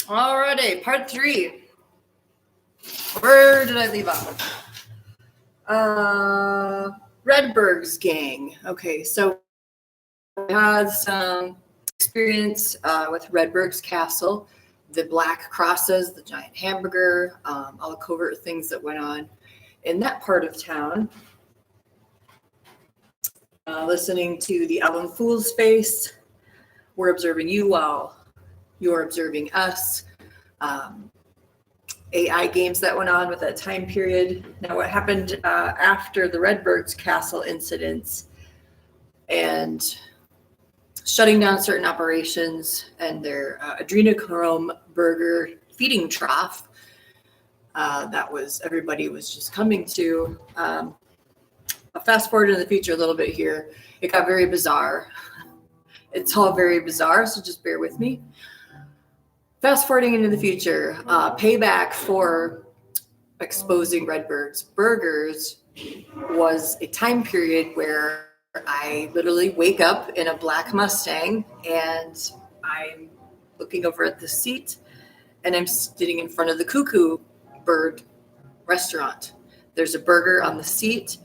Alrighty, part 3. Where did I leave off? Redberg's gang. Okay, so we had some experience with Redberg's castle, the black crosses, the giant hamburger, all the covert things that went on in that part of town. Listening to the Ellen Fool's Face. We're observing you while you're observing us. AI games that went on with that time period. Now, what happened after the Redberg's castle incidents and shutting down certain operations and their adrenochrome burger feeding trough that was everybody was just coming to. I'll fast forward into the future a little bit here. It got very bizarre. It's all very bizarre, so just bear with me. Fast forwarding into the future, payback for exposing Redberg's burgers was a time period where I literally wake up in a black Mustang and I'm looking over at the seat and I'm sitting in front of the Cuckoo Bird restaurant. There's a burger on the seat.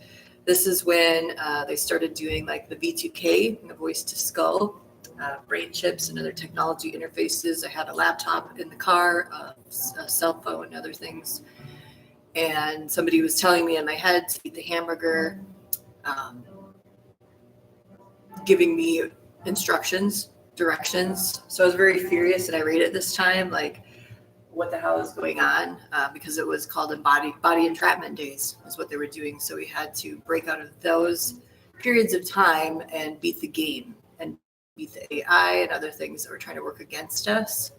This is when they started doing like the V2K, the voice to skull, brain chips and other technology interfaces. I had a laptop in the car, a cell phone, and other things. And somebody was telling me in my head to eat the hamburger, giving me instructions, directions. So I was very furious and I read it this time, like, what the hell is going on? Because it was called body entrapment days is what they were doing. So we had to break out of those periods of time and beat the game and beat the AI and other things that were trying to work against us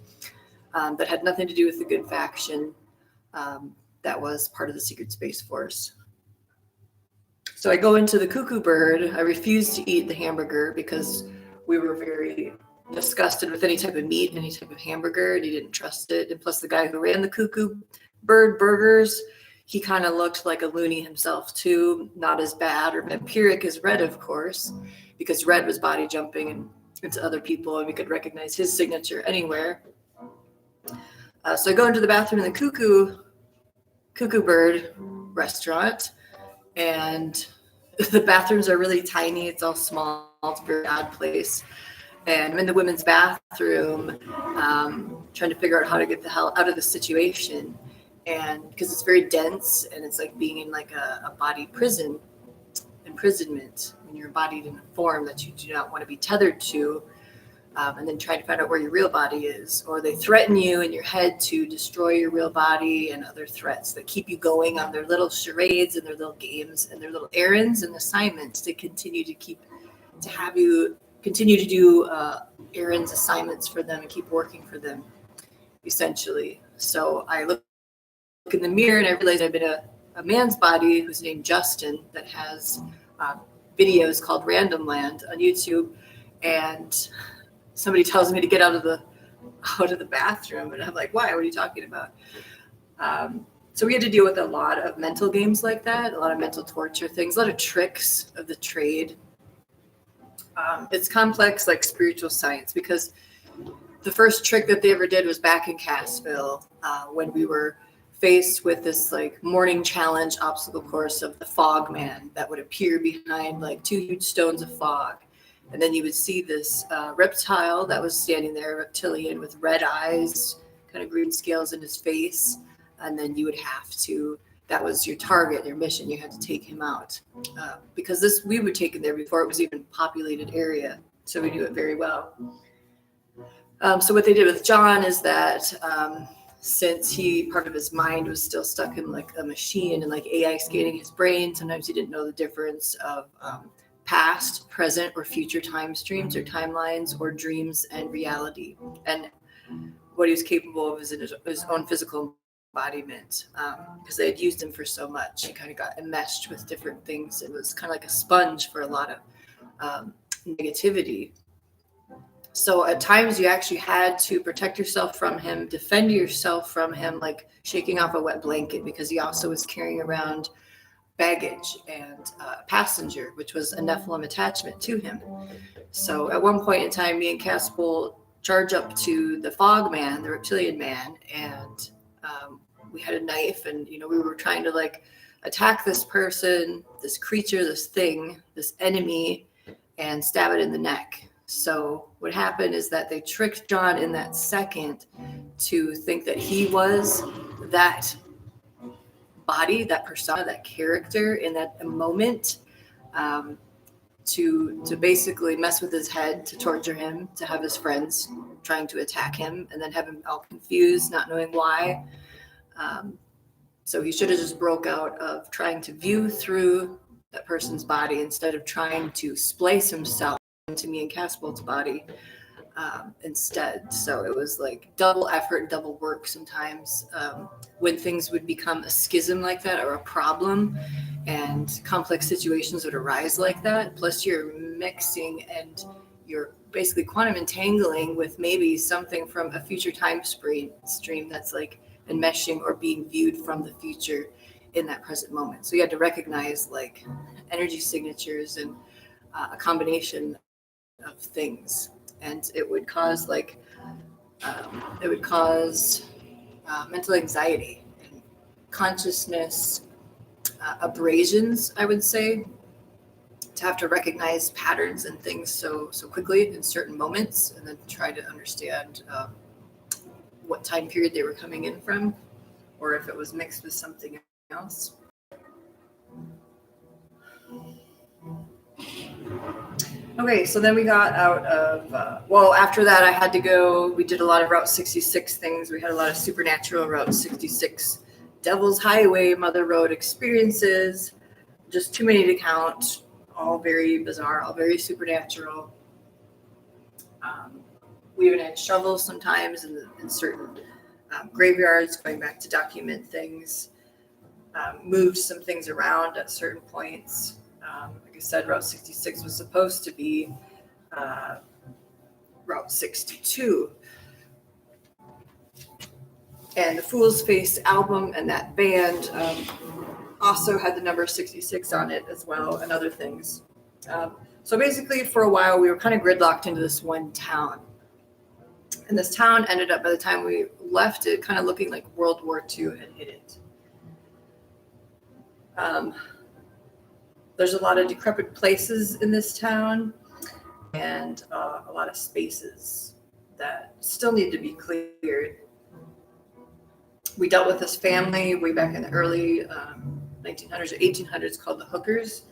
that had nothing to do with the good faction that was part of the Secret Space Force. So I go into the Cuckoo Bird. I refused to eat the hamburger because we were very disgusted with any type of meat, any type of hamburger, and he didn't trust it. And plus the guy who ran the Cuckoo Bird burgers, he kind of looked like a loony himself too, not as bad or vampiric as Red, of course, because Red was body jumping into other people and we could recognize his signature anywhere. So I go into the bathroom in the Cuckoo Bird restaurant, and the bathrooms are really tiny. It's all small. It's a very odd place. And I'm in the women's bathroom trying to figure out how to get the hell out of the situation. And because it's very dense and it's like being in like a body imprisonment when you're embodied in a form that you do not want to be tethered to, and then trying to find out where your real body is. Or they threaten you in your head to destroy your real body and other threats that keep you going on their little charades and their little games and their little errands and assignments to continue to have you continue to do errands, assignments for them and keep working for them, essentially. So I look in the mirror and I realize I've been a man's body who's named Justin that has videos called Random Land on YouTube, and somebody tells me to get out of the bathroom, and I'm like, why? What are you talking about? So we had to deal with a lot of mental games like that, a lot of mental torture things, a lot of tricks of the trade. It's complex like spiritual science, because the first trick that they ever did was back in Cassville when we were faced with this like morning challenge obstacle course of the fog man that would appear behind like 2 huge stones of fog. And then you would see this reptile that was standing there, reptilian with red eyes, kind of green scales in his face. And then you would have to, that was your target, your mission. You had to take him out because we were taken there before it was even a populated area. So we knew it very well. So what they did with John is that since part of his mind was still stuck in like a machine and like AI scanning his brain, sometimes he didn't know the difference of past, present, or future time streams or timelines or dreams and reality. And what he was capable of is in his own physical embodiment, because they had used him for so much. He kind of got enmeshed with different things. It was kind of like a sponge for a lot of negativity. So at times you actually had to protect yourself from him, defend yourself from him, like shaking off a wet blanket, because he also was carrying around baggage and a passenger, which was a Nephilim attachment to him. So at one point in time, me and Caspol charge up to the fog man, the reptilian man, and we had a knife, and we were trying to like attack this person, this creature, this thing, this enemy, and stab it in the neck. So what happened is that they tricked John in that second to think that he was that body, that persona, that character in that moment, to basically mess with his head, to torture him, to have his friends trying to attack him, and then have him all confused, not knowing why. So he should have just broke out of trying to view through that person's body instead of trying to splice himself into me and Caspol's body instead. So it was like double effort, double work sometimes when things would become a schism like that or a problem and complex situations would arise like that. Plus you're mixing and you're basically quantum entangling with maybe something from a future time stream that's like enmeshing or being viewed from the future in that present moment. So you had to recognize like energy signatures and a combination of things, and it would cause mental anxiety and consciousness abrasions, I would say, to have to recognize patterns and things so quickly in certain moments, and then try to understand what time period they were coming in from, or if it was mixed with something else. Okay, so then we got out of, after that I had to go, we did a lot of Route 66 things. We had a lot of supernatural Route 66, Devil's Highway, Mother Road experiences, just too many to count, all very bizarre, all very supernatural. We even had shovels sometimes in certain graveyards, going back to document things, moved some things around at certain points. Like I said, Route 66 was supposed to be Route 62. And the Fool's Face album and that band also had the number 66 on it as well, and other things. So basically, for a while, we were kind of gridlocked into this one town. And this town ended up, by the time we left it, kind of looking like World War II had hit it. There's a lot of decrepit places in this town, and a lot of spaces that still need to be cleared. We dealt with this family way back in the early 1900s or 1800s called the Hookers,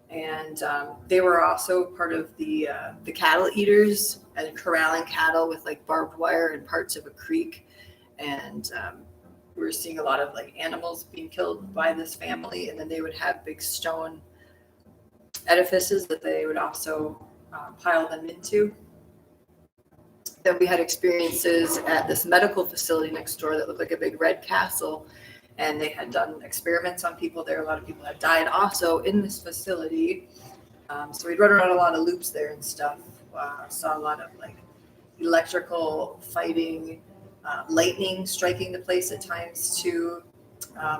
and they were also part of the cattle eaters and corralling cattle with like barbed wire in parts of a creek, and we were seeing a lot of like animals being killed by this family, and then they would have big stone edifices that they would also pile them into. Then we had experiences at this medical facility next door that looked like a big red castle, and they had done experiments on people there. A lot of people had died also in this facility. So we'd run around a lot of loops there and stuff. Saw a lot of like electrical fighting, lightning striking the place at times too.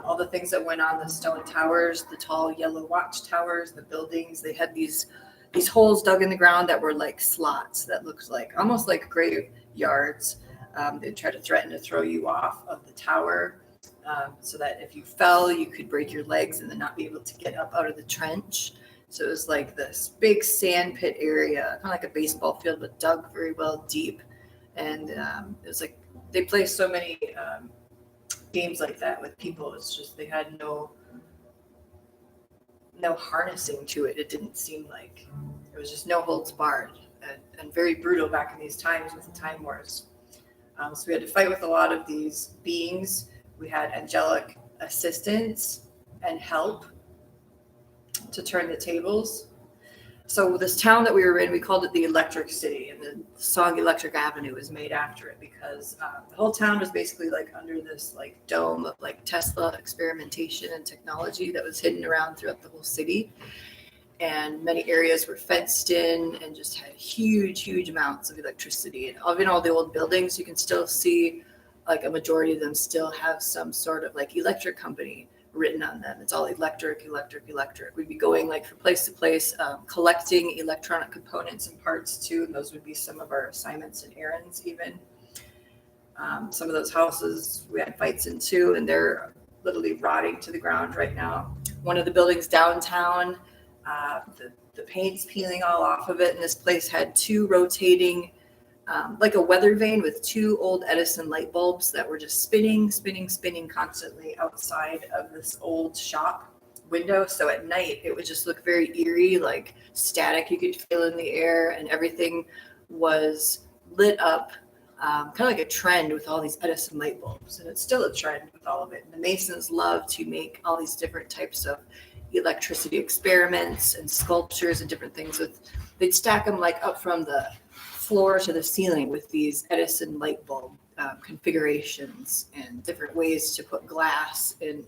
All the things that went on, the stone towers, the tall yellow watchtowers, the buildings, they had these holes dug in the ground that were like slots that looked like almost like graveyards. They'd try to threaten to throw you off of the tower so that if you fell, you could break your legs and then not be able to get up out of the trench. So it was like this big sand pit area, kind of like a baseball field, but dug very well deep. And it was like they play so many games like that with people. It's just they had no harnessing to it. It didn't seem like it was just no holds barred and very brutal back in these times with the Time Wars. So we had to fight with a lot of these beings. We had angelic assistance and help to turn the tables. So this town that we were in, we called it the Electric City, and the song Electric Avenue was made after it because the whole town was basically like under this like dome of like Tesla experimentation and technology that was hidden around throughout the whole city. And many areas were fenced in and just had huge amounts of electricity. And even all the old buildings, you can still see like a majority of them still have some sort of like electric company written on them. It's all electric. We'd be going like from place to place, collecting electronic components and parts too. And those would be some of our assignments and errands even. Some of those houses we had fights in too, and they're literally rotting to the ground right now. One of the buildings downtown, the paint's peeling all off of it, and this place had two rotating, like a weather vane with two old Edison light bulbs that were just spinning constantly outside of this old shop window. So at night, it would just look very eerie, like static you could feel in the air, and everything was lit up. Kind of like a trend with all these Edison light bulbs, and it's still a trend with all of it. And the Masons love to make all these different types of electricity experiments and sculptures and different things. They'd stack them like up from the floor to the ceiling with these Edison light bulb configurations and different ways to put glass and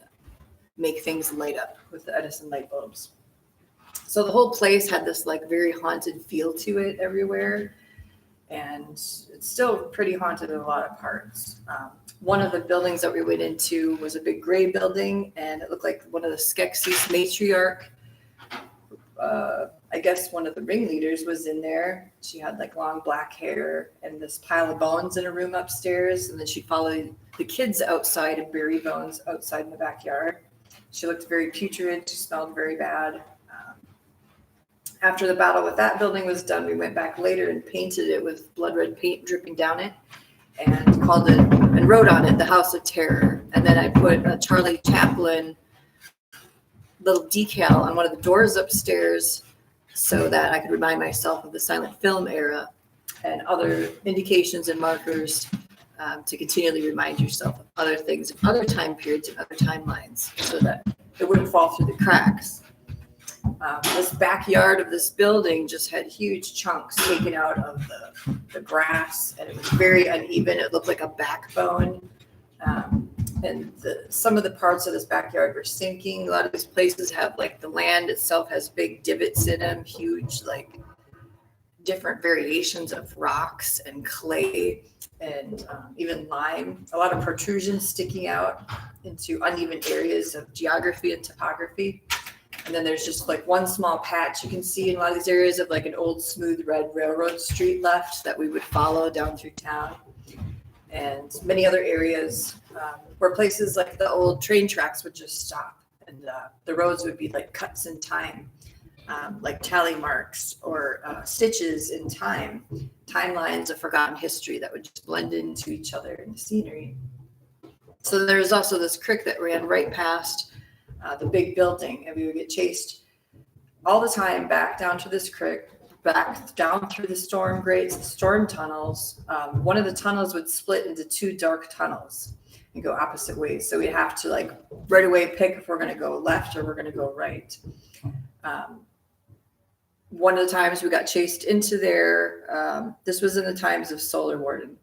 make things light up with the Edison light bulbs. So the whole place had this like very haunted feel to it everywhere. And it's still pretty haunted in a lot of parts. One of the buildings that we went into was a big gray building, and it looked like one of the Skeksis matriarch. I guess one of the ringleaders was in there. She had like long black hair and this pile of bones in a room upstairs. And then she followed the kids outside and bury bones outside in the backyard. She looked very putrid. She smelled very bad. After the battle with that building was done, we went back later and painted it with blood red paint dripping down it, and called it and wrote on it the House of Terror. And then I put a Charlie Chaplin little decal on one of the doors upstairs so that I could remind myself of the silent film era and other indications and markers to continually remind yourself of other things in other time periods and other timelines so that it wouldn't fall through the cracks. This backyard of this building just had huge chunks taken out of the grass, and it was very uneven. It looked like a backbone. And some of the parts of this backyard were sinking. A lot of these places have like the land itself has big divots in them, huge like different variations of rocks and clay and even lime. A lot of protrusions sticking out into uneven areas of geography and topography. And then there's just like one small patch you can see in a lot of these areas of like an old smooth red railroad street left that we would follow down through town. And many other areas where places like the old train tracks would just stop, and the roads would be like cuts in time, like tally marks or stitches in time, timelines of forgotten history that would just blend into each other in the scenery. So there's also this creek that ran right past the big building, and we would get chased all the time back down to this creek, back down through the storm grates, the storm tunnels. One of the tunnels would split into two dark tunnels and go opposite ways. So we'd have to like right away pick if we're going to go left or we're going to go right. One of the times we got chased into there, this was in the times of Solar Warden.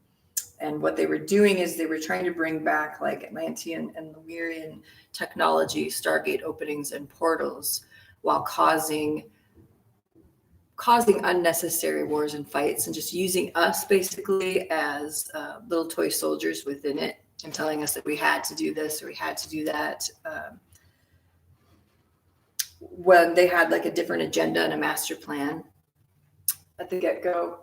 And what they were doing is they were trying to bring back like Atlantean and Lemurian technology, Stargate openings and portals, while causing unnecessary wars and fights, and just using us basically as little toy soldiers within it, and telling us that we had to do this or we had to do that. When they had like a different agenda and a master plan at the get-go.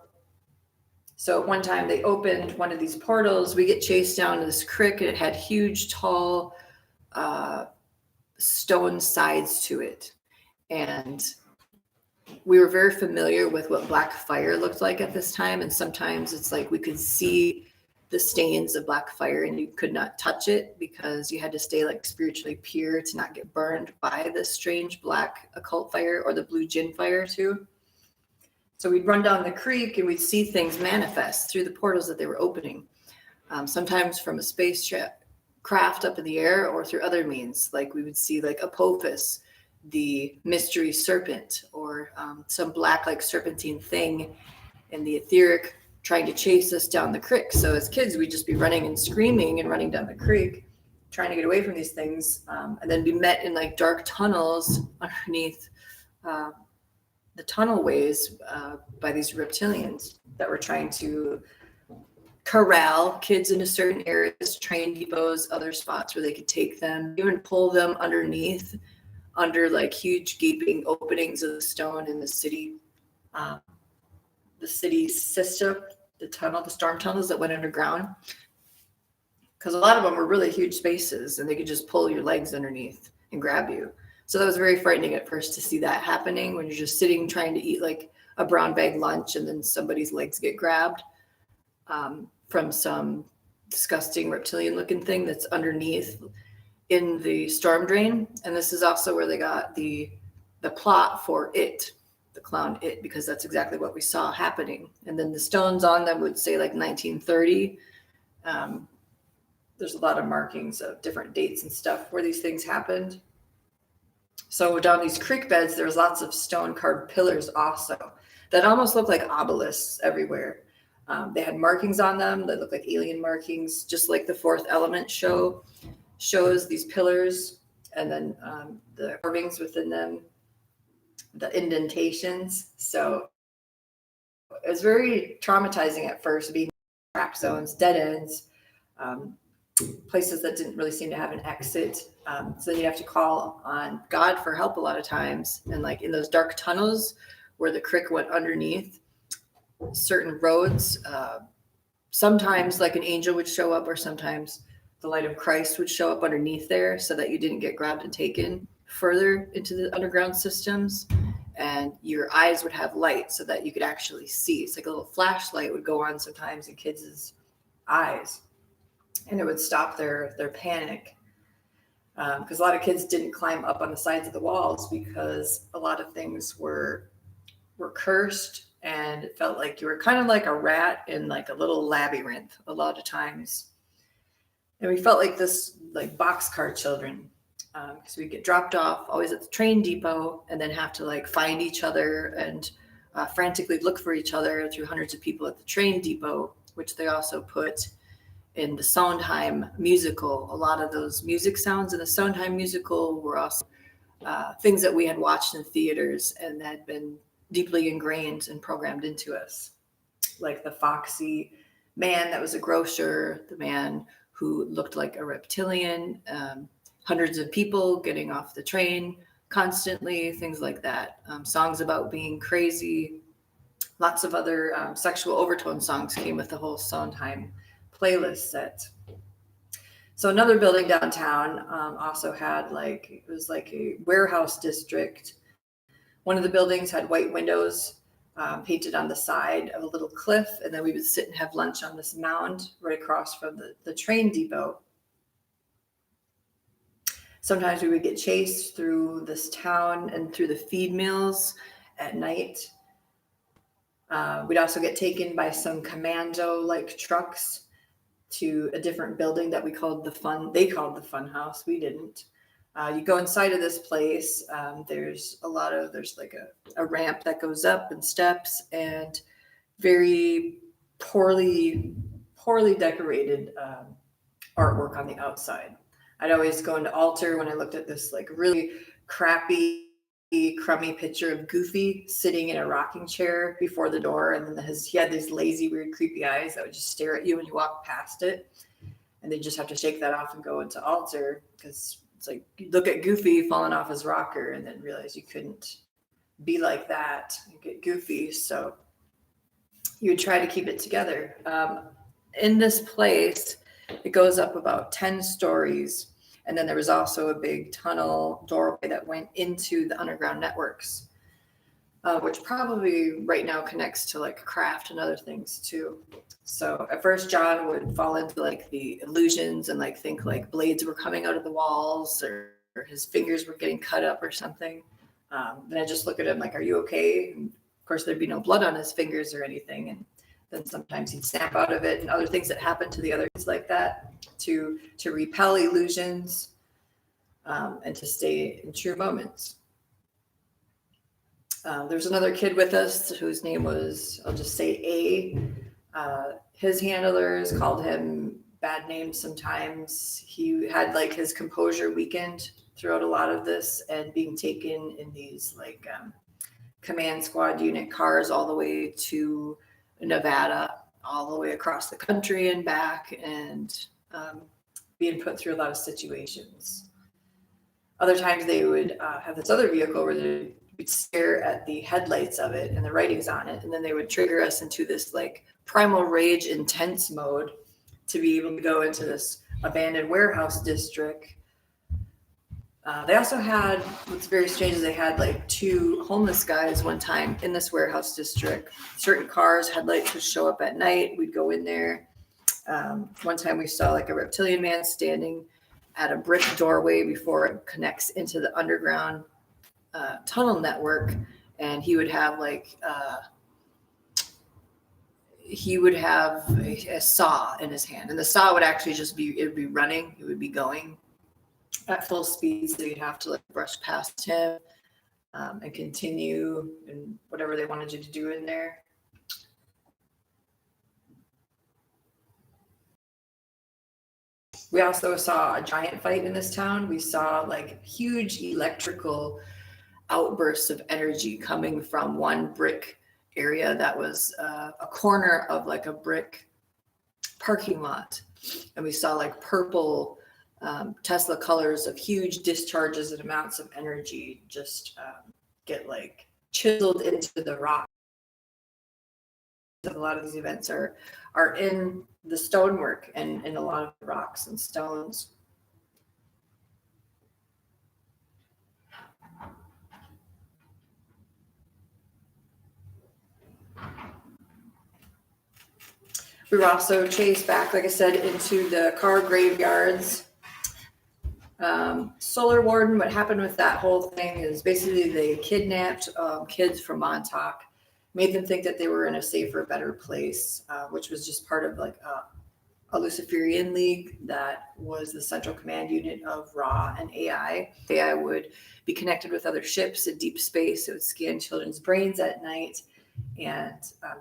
So at one time they opened one of these portals. We get chased down to this creek, and it had huge, tall stone sides to it. And we were very familiar with what black fire looked like at this time. And sometimes it's like we could see the stains of black fire and you could not touch it because you had to stay like spiritually pure to not get burned by this strange black occult fire, or the blue djinn fire too. So we'd run down the creek and we'd see things manifest through the portals that they were opening. Sometimes from a spaceship craft up in the air, or through other means. Like we would see like Apophis, the mystery serpent, or some black like serpentine thing in the etheric trying to chase us down the creek. So as kids, we'd just be running and screaming and running down the creek, trying to get away from these things, and then be met in like dark tunnels underneath the tunnel ways by these reptilians that were trying to corral kids into certain areas, train depots, other spots where they could take them, even pull them underneath, under like huge gaping openings of the stone in the city system, the storm tunnels that went underground. Because a lot of them were really huge spaces and they could just pull your legs underneath and grab you. So that was very frightening at first to see that happening when you're just sitting trying to eat like a brown bag lunch and then somebody's legs get grabbed from some disgusting reptilian looking thing that's underneath in the storm drain. And this is also where they got the plot for It, the clown It, because that's exactly what we saw happening. And then the stones on them would say like 1930. There's a lot of markings of different dates and stuff where these things happened. So down these creek beds, there's lots of stone carved pillars also that almost look like obelisks everywhere. They had markings on them that look like alien markings, just like the Fourth Element shows these pillars, and then the carvings within them, the indentations. So it was very traumatizing at first, being trap zones, dead ends, places that didn't really seem to have an exit. So then you have to call on God for help a lot of times. And like in those dark tunnels where the creek went underneath certain roads, sometimes like an angel would show up, or sometimes the light of Christ would show up underneath there so that you didn't get grabbed and taken further into the underground systems. And your eyes would have light so that you could actually see. It's like a little flashlight would go on sometimes in kids' eyes, and it would stop their panic. Because a lot of kids didn't climb up on the sides of the walls because a lot of things were cursed, and it felt like you were kind of like a rat in like a little labyrinth a lot of times. And we felt like this, like boxcar children, because we'd get dropped off always at the train depot and then have to like find each other and frantically look for each other through hundreds of people at the train depot, which they also put in the Sondheim musical. A lot of those music sounds in the Sondheim musical were also things that we had watched in theaters and had been deeply ingrained and programmed into us, like the foxy man that was a grocer, the man who looked like a reptilian, hundreds of people getting off the train constantly, things like that. Songs about being crazy, lots of other sexual overtone songs came with the whole Sondheim playlist set. So another building downtown also had it was like a warehouse district. One of the buildings had white windows painted on the side of a little cliff, and then we would sit and have lunch on this mound right across from the train depot. Sometimes we would get chased through this town and through the feed mills at night. We'd also get taken by some commando-like trucks to a different building that they called the fun house. We didn't. You go inside of this place. There's like a ramp that goes up and steps, and very poorly decorated artwork on the outside. I'd always go into Alter when I looked at this like really crappy, crummy picture of Goofy sitting in a rocking chair before the door, and then he had these lazy, weird, creepy eyes that would just stare at you when you walk past it, and they just have to shake that off and go into Alter, because it's like you look at Goofy falling off his rocker and then realize you couldn't be like that and get Goofy, so you would try to keep it together. In this place, it goes up about 10 stories. And then there was also a big tunnel doorway that went into the underground networks, which probably right now connects to like craft and other things too. So at first John would fall into like the illusions and like think like blades were coming out of the walls, or his fingers were getting cut up or something. Then I just look at him like, are you okay? And of course there'd be no blood on his fingers or anything. And then sometimes he'd snap out of it, and other things that happen to the other kids like that to repel illusions and to stay in true moments. There's another kid with us whose name was, I'll just say A. His handlers called him bad names sometimes. He had like his composure weakened throughout a lot of this, and being taken in these command squad unit cars all the way to Nevada all the way across the country and back, and being put through a lot of situations. Other times they would have this other vehicle where they would stare at the headlights of it and the writings on it, and then they would trigger us into this like primal rage intense mode to be able to go into this abandoned warehouse district. They also had, what's very strange is they had like 2 homeless guys one time in this warehouse district. Certain cars, headlights would show up at night. We'd go in there. One time we saw like a reptilian man standing at a brick doorway before it connects into the underground tunnel network. And he would have like, a saw in his hand. And the saw would actually just be, it would be running. It would be going at full speed, so you'd have to like brush past him and continue and whatever they wanted you to do in there. We also saw a giant fight in this town. We saw like huge electrical outbursts of energy coming from one brick area that was a corner of like a brick parking lot. And we saw like purple Tesla colors of huge discharges and amounts of energy just get like chiseled into the rock. A lot of these events are in the stonework and in a lot of the rocks and stones. We were also chased back, like I said, into the car graveyards. Solar Warden, what happened with that whole thing is basically they kidnapped kids from Montauk, made them think that they were in a safer, better place, which was just part of like a Luciferian League that was the central command unit of Ra and AI. AI would be connected with other ships in deep space. It would scan children's brains at night and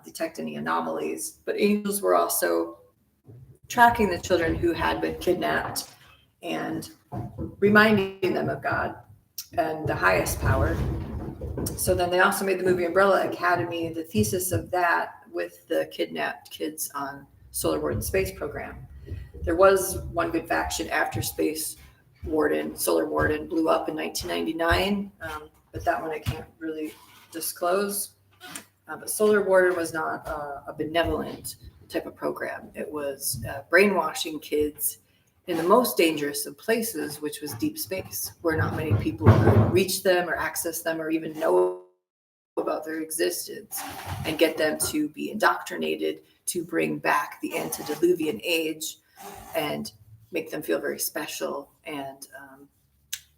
detect any anomalies. But angels were also tracking the children who had been kidnapped and reminding them of God and the highest power. So then they also made the movie Umbrella Academy, the thesis of that with the kidnapped kids on Solar Warden space program. There was one good faction after Space Warden, Solar Warden blew up in 1999, but that one I can't really disclose. But Solar Warden was not a benevolent type of program. It was brainwashing kids in the most dangerous of places, which was deep space, where not many people could reach them or access them or even know about their existence, and get them to be indoctrinated to bring back the antediluvian age and make them feel very special and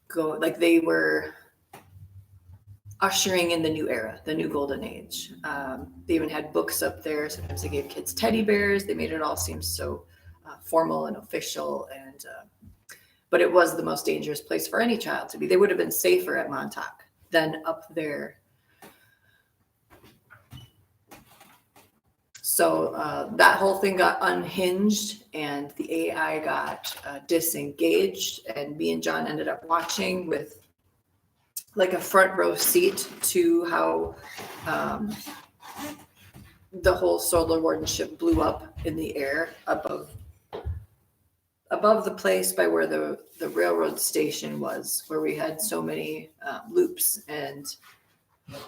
go like they were ushering in the new era, the new golden age. They even had books up there. Sometimes they gave kids teddy bears. They made it all seem so formal and official, and but it was the most dangerous place for any child to be. They would have been safer at Montauk than up there. So that whole thing got unhinged, and the AI got disengaged, and me and John ended up watching with like a front row seat to how the whole Solar Warden ship blew up in the air above the place by where the railroad station was, where we had so many loops and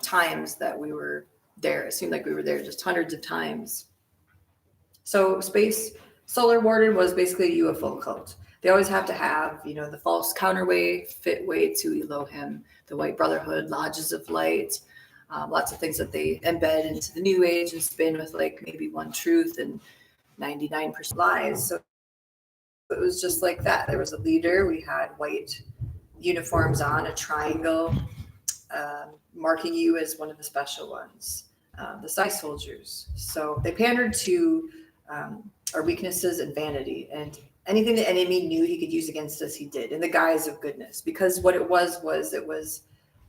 times that we were there. It seemed like we were there just hundreds of times. So Solar Warden was basically a UFO cult. They always have to have, the false counterweight, fit way to Elohim, the White Brotherhood, Lodges of Light, lots of things that they embed into the New Age and spin with like maybe one truth and 99% lies. So it was just like that. There was a leader. We had white uniforms on, a triangle, marking you as one of the special ones, the Psi soldiers. So they pandered to our weaknesses and vanity, and anything the enemy knew he could use against us, he did in the guise of goodness. Because what it was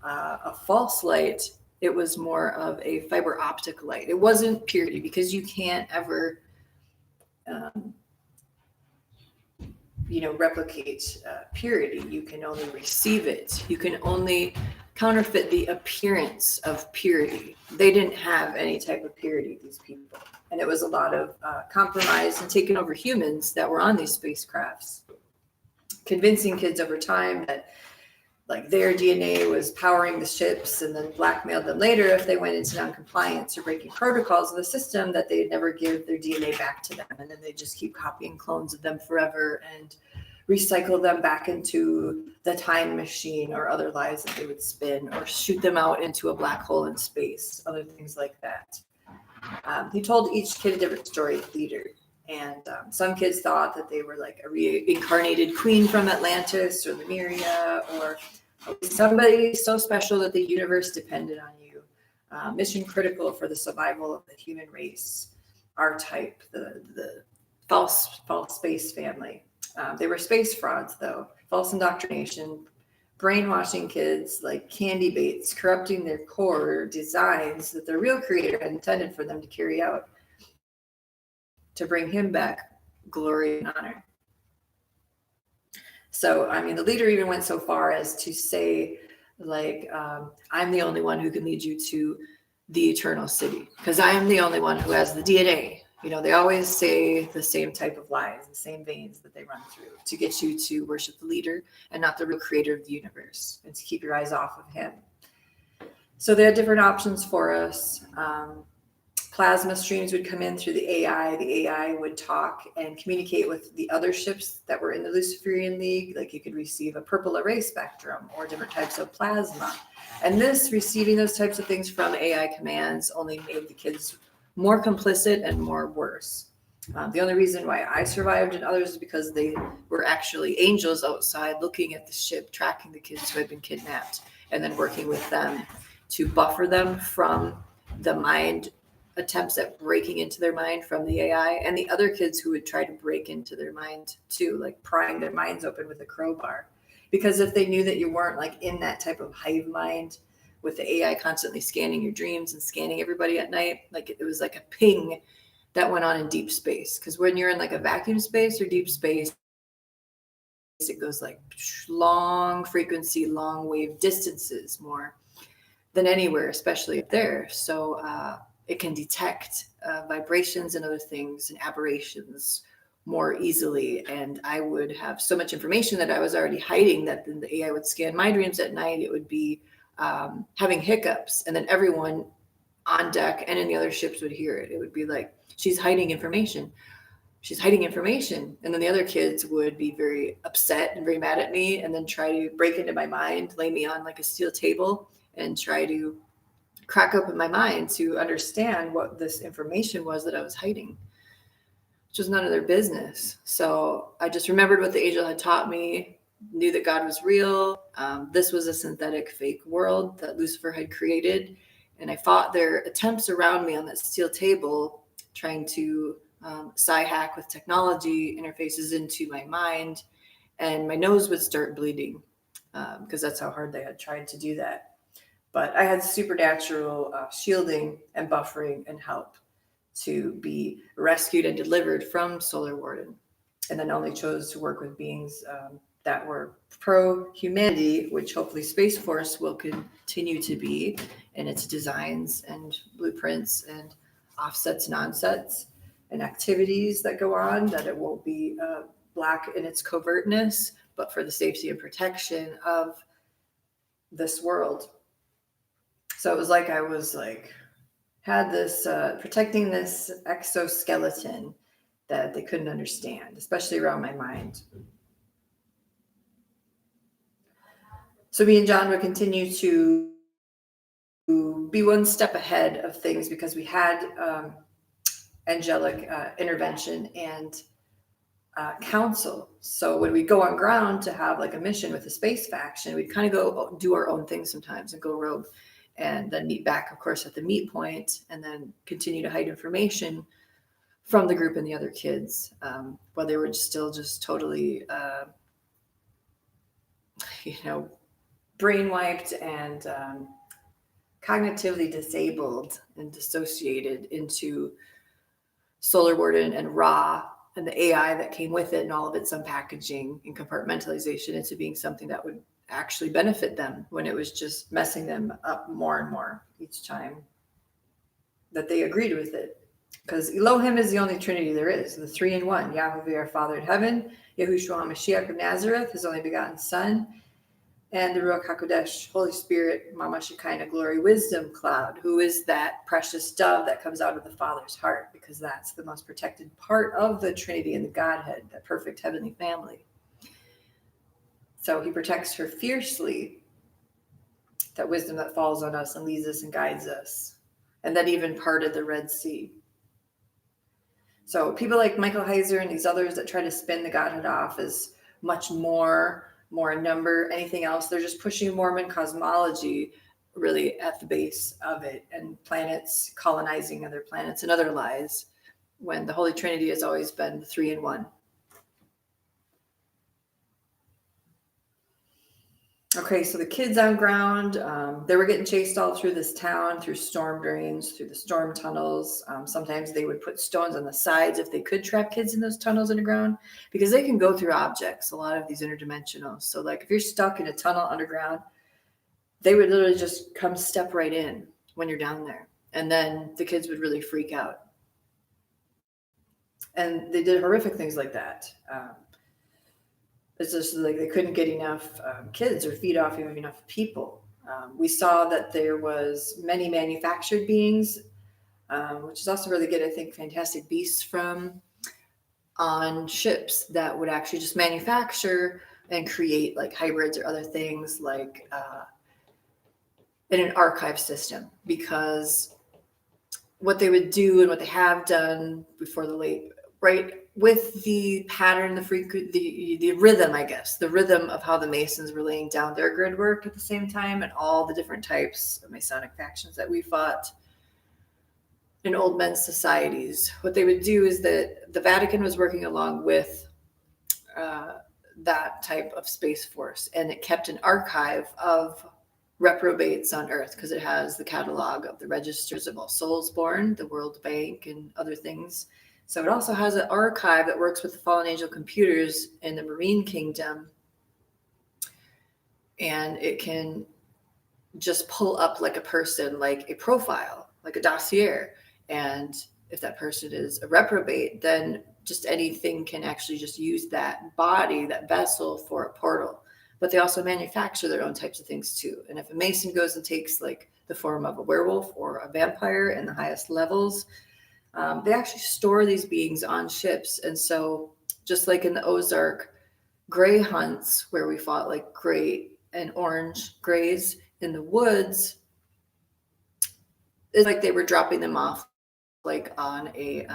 a false light. It was more of a fiber optic light. It wasn't purity, because you can't ever replicate purity. You can only receive it. You can only counterfeit the appearance of purity. They didn't have any type of purity, these people. And it was a lot of compromise and taking over humans that were on these spacecrafts, convincing kids over time that like their DNA was powering the ships, and then blackmailed them later if they went into non-compliance or breaking protocols of the system that they'd never give their DNA back to them. And then they just keep copying clones of them forever and recycle them back into the time machine or other lives that they would spin, or shoot them out into a black hole in space, other things like that. He told each kid a different story, the leader. And some kids thought that they were like a reincarnated queen from Atlantis or Lemuria, or somebody so special that the universe depended on you. Mission critical for the survival of the human race. R-Type, the false space family. They were space frauds, though. False indoctrination, brainwashing kids like candy baits, corrupting their core designs that the real creator had intended for them to carry out to bring him back glory and honor. So, I mean, the leader even went so far as to say, like, I'm the only one who can lead you to the eternal city, because I am the only one who has the DNA. You know, they always say the same type of lies, the same veins that they run through to get you to worship the leader and not the real creator of the universe, and to keep your eyes off of him. So they had different options for us. Plasma streams would come in through the AI. The AI would talk and communicate with the other ships that were in the Luciferian League. Like, you could receive a purple array spectrum or different types of plasma. And this, receiving those types of things from AI commands, only made the kids more complicit and more worse. The only reason why I survived and others is because they were actually angels outside looking at the ship, tracking the kids who had been kidnapped, and then working with them to buffer them from the mind attempts at breaking into their mind from the AI, and the other kids who would try to break into their mind too, like prying their minds open with a crowbar. Because if they knew that you weren't like in that type of hive mind with the AI constantly scanning your dreams and scanning everybody at night, like it was like a ping that went on in deep space. Because when you're in like a vacuum space or deep space, it goes like long frequency, long wave distances more than anywhere, especially up there. So it can detect vibrations and other things and aberrations more easily. And I would have so much information that I was already hiding that then the AI would scan my dreams at night. It would be having hiccups, and then everyone on deck and in the other ships would hear it. It would be like, she's hiding information. She's hiding information. And then the other kids would be very upset and very mad at me, and then try to break into my mind, lay me on like a steel table, and try to crack open my mind to understand what this information was that I was hiding, which was none of their business. So I just remembered what the angel had taught me, knew that God was real. This was a synthetic fake world that Lucifer had created. And I fought their attempts around me on that steel table, trying to hack with technology interfaces into my mind. And my nose would start bleeding because that's how hard they had tried to do that. But I had supernatural shielding and buffering and help to be rescued and delivered from Solar Warden. And then only chose to work with beings that were pro-humanity, which hopefully Space Force will continue to be in its designs and blueprints and offsets and onsets and activities that go on, that it won't be black in its covertness, but for the safety and protection of this world. So it was like I was like, had this protecting this exoskeleton that they couldn't understand, especially around my mind. So me and John would continue to be one step ahead of things because we had angelic intervention and counsel. So when we go on ground to have like a mission with the space faction, we'd kind of go do our own thing sometimes and go rogue, and then meet back, of course, at the meet point, and then continue to hide information from the group and the other kids, while they were still just totally, brain wiped and cognitively disabled and dissociated into Solar Warden and Ra and the AI that came with it and all of its unpackaging and compartmentalization into being something that would actually benefit them, when it was just messing them up more and more each time that they agreed with it. Because Elohim is the only Trinity there is, the 3-in-1. Yahweh, our Father in heaven, Yahushua HaMashiach of Nazareth, his only begotten Son, and the Ruach HaKodesh, Holy Spirit, Mama Shekinah, Glory, Wisdom Cloud, who is that precious dove that comes out of the Father's heart, because that's the most protected part of the Trinity and the Godhead, that perfect heavenly family. So he protects her fiercely, that wisdom that falls on us and leads us and guides us, and that even parted the Red Sea. So people like Michael Heiser and these others that try to spin the Godhead off as much more in number, anything else, they're just pushing Mormon cosmology really at the base of it, and planets colonizing other planets and other lies, when the Holy Trinity has always been the 3-in-1. Okay, so the kids on ground, they were getting chased all through this town, through storm drains, through the storm tunnels. Sometimes they would put stones on the sides if they could trap kids in those tunnels underground, because they can go through objects, a lot of these interdimensional. So like if you're stuck in a tunnel underground, they would literally just come step right in when you're down there. And then the kids would really freak out. And they did horrific things like that. It's just like they couldn't get enough kids or feed off even enough people. We saw that there was many manufactured beings, which is also really good. I think Fantastic Beasts from on ships that would actually just manufacture and create like hybrids or other things, like in an archive system, because what they would do and what they have done before the late, right, with the pattern, the rhythm, I guess, the rhythm of how the Masons were laying down their grid work at the same time, and all the different types of Masonic factions that we fought in old men's societies. What they would do is that the Vatican was working along with that type of space force, and it kept an archive of reprobates on Earth, because it has the catalog of the registers of all souls born, the World Bank, and other things. So it also has an archive that works with the fallen angel computers in the Marine Kingdom. And it can just pull up like a person, like a profile, like a dossier. And if that person is a reprobate, then just anything can actually just use that body, that vessel, for a portal. But they also manufacture their own types of things too. And if a Mason goes and takes like the form of a werewolf or a vampire in the highest levels, they actually store these beings on ships. And so just like in the Ozark gray hunts, where we fought like gray and orange grays in the woods, it's like they were dropping them off like on a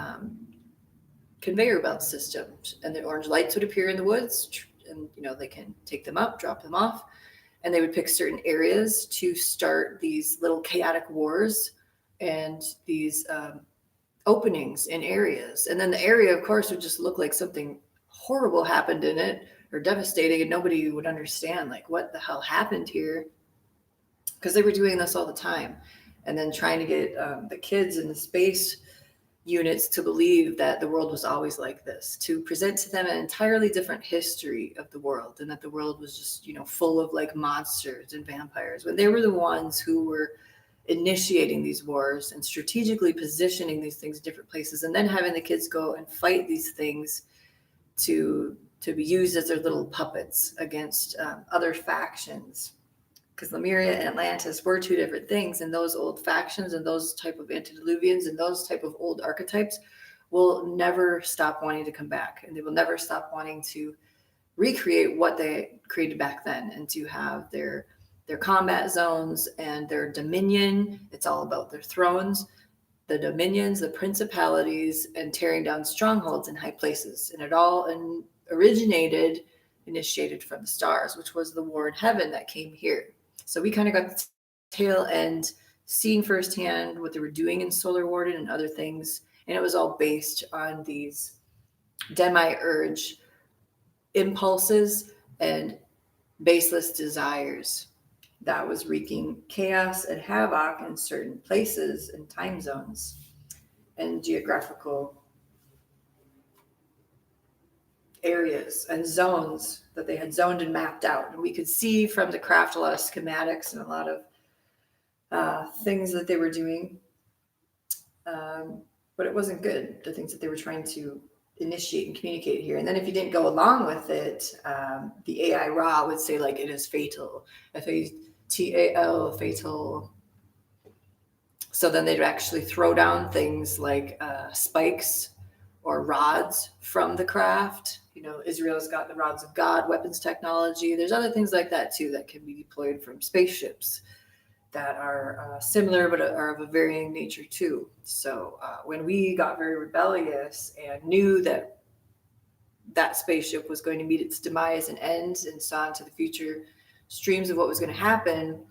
conveyor belt system, and the orange lights would appear in the woods, and they can take them up, drop them off, and they would pick certain areas to start these little chaotic wars and these openings in areas. And then the area, of course, would just look like something horrible happened in it, or devastating, and nobody would understand like what the hell happened here, because they were doing this all the time. And then trying to get the kids in the space units to believe that the world was always like this, to present to them an entirely different history of the world, and that the world was just full of like monsters and vampires, when they were the ones who were initiating these wars and strategically positioning these things in different places, and then having the kids go and fight these things to be used as their little puppets against other factions. Because Lemuria and Atlantis were two different things, and those old factions and those type of antediluvians and those type of old archetypes will never stop wanting to come back, and they will never stop wanting to recreate what they created back then, and to have their combat zones and their dominion. It's all about their thrones, the dominions, the principalities, and tearing down strongholds in high places. And it all initiated from the stars, which was the war in heaven that came here. So we kind of got the tail end, seeing firsthand what they were doing in Solar Warden and other things. And it was all based on these demiurge impulses and baseless desires that was wreaking chaos and havoc in certain places and time zones and geographical areas and zones that they had zoned and mapped out. And we could see from the craft a lot of schematics and a lot of things that they were doing. but it wasn't good, the things that they were trying to initiate and communicate here. And then if you didn't go along with it, the AI Ra would say like it is fatal, fatal, fatal. So then they'd actually throw down things like spikes or rods from the craft. You know, Israel's got the rods of God, weapons technology. There's other things like that too that can be deployed from spaceships that are similar but are of a varying nature too. So when we got very rebellious and knew that that spaceship was going to meet its demise and end and saw into the future streams of what was going to happen,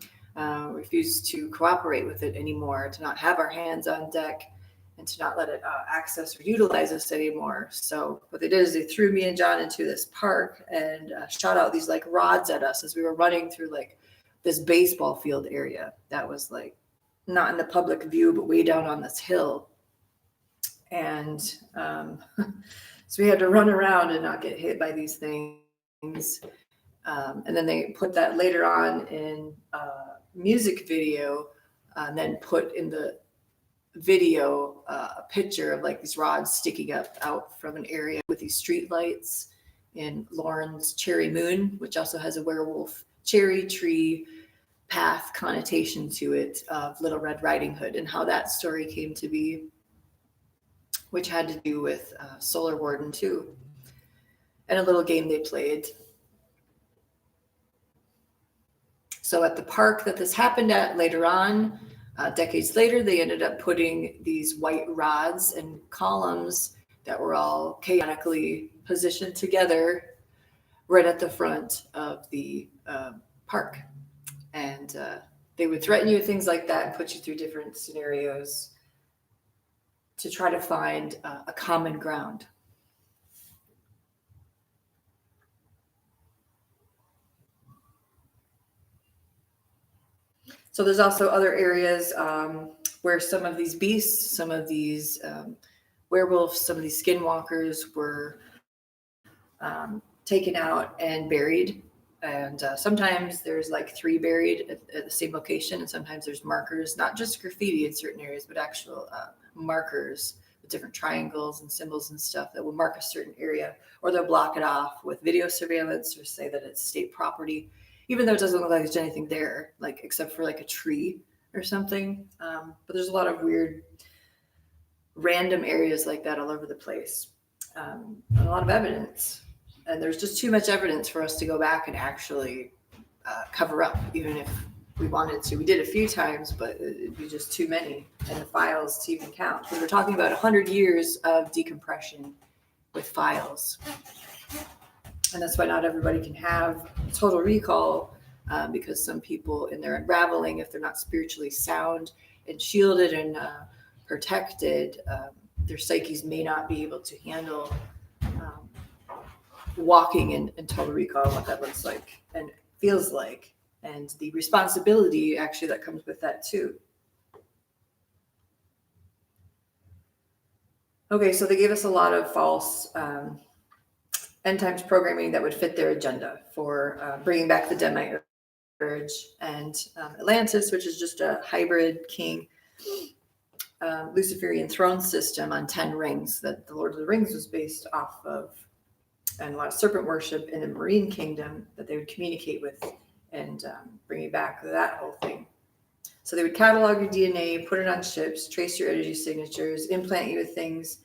refused to cooperate with it anymore, to not have our hands on deck and to not let it access or utilize us anymore. So what they did is they threw me and John into this park and shot out these like rods at us as we were running through like this baseball field area that was like not in the public view, but way down on this hill. And so we had to run around and not get hit by these things. And then they put that later on in a music video, and then put in the video a picture of like these rods sticking up out from an area with these street lights in Lauren's Cherry Moon, which also has a werewolf cherry tree path connotation to it of Little Red Riding Hood and how that story came to be, which had to do with Solar Warden too, and a little game they played. So at the park that this happened at later on, decades later, they ended up putting these white rods and columns that were all chaotically positioned together right at the front of the park. And they would threaten you with things like that and put you through different scenarios to try to find a common ground. So there's also other areas where some of these beasts, some of these werewolves, some of these skinwalkers were taken out and buried. And sometimes there's like 3 buried at the same location. And sometimes there's markers, not just graffiti in certain areas, but actual markers with different triangles and symbols and stuff that will mark a certain area, or they'll block it off with video surveillance or say that it's state property, even though it doesn't look like there's anything there, like except for like a tree or something. But there's a lot of weird, random areas like that all over the place, and a lot of evidence. And there's just too much evidence for us to go back and actually cover up, even if we wanted to. We did a few times, but it'd be just too many in the files to even count. Because we're talking about 100 years of decompression with files. And that's why not everybody can have total recall, because some people in their unraveling, if they're not spiritually sound and shielded and protected, their psyches may not be able to handle walking in total recall, what that looks like and feels like, and the responsibility actually that comes with that too. Okay, so they gave us a lot of false end times programming that would fit their agenda for bringing back the Demite Urge and Atlantis, which is just a hybrid king Luciferian throne system on 10 rings that the Lord of the Rings was based off of, and a lot of serpent worship in the Marine Kingdom that they would communicate with and bringing back that whole thing. So they would catalog your DNA, put it on ships, trace your energy signatures, implant you with things,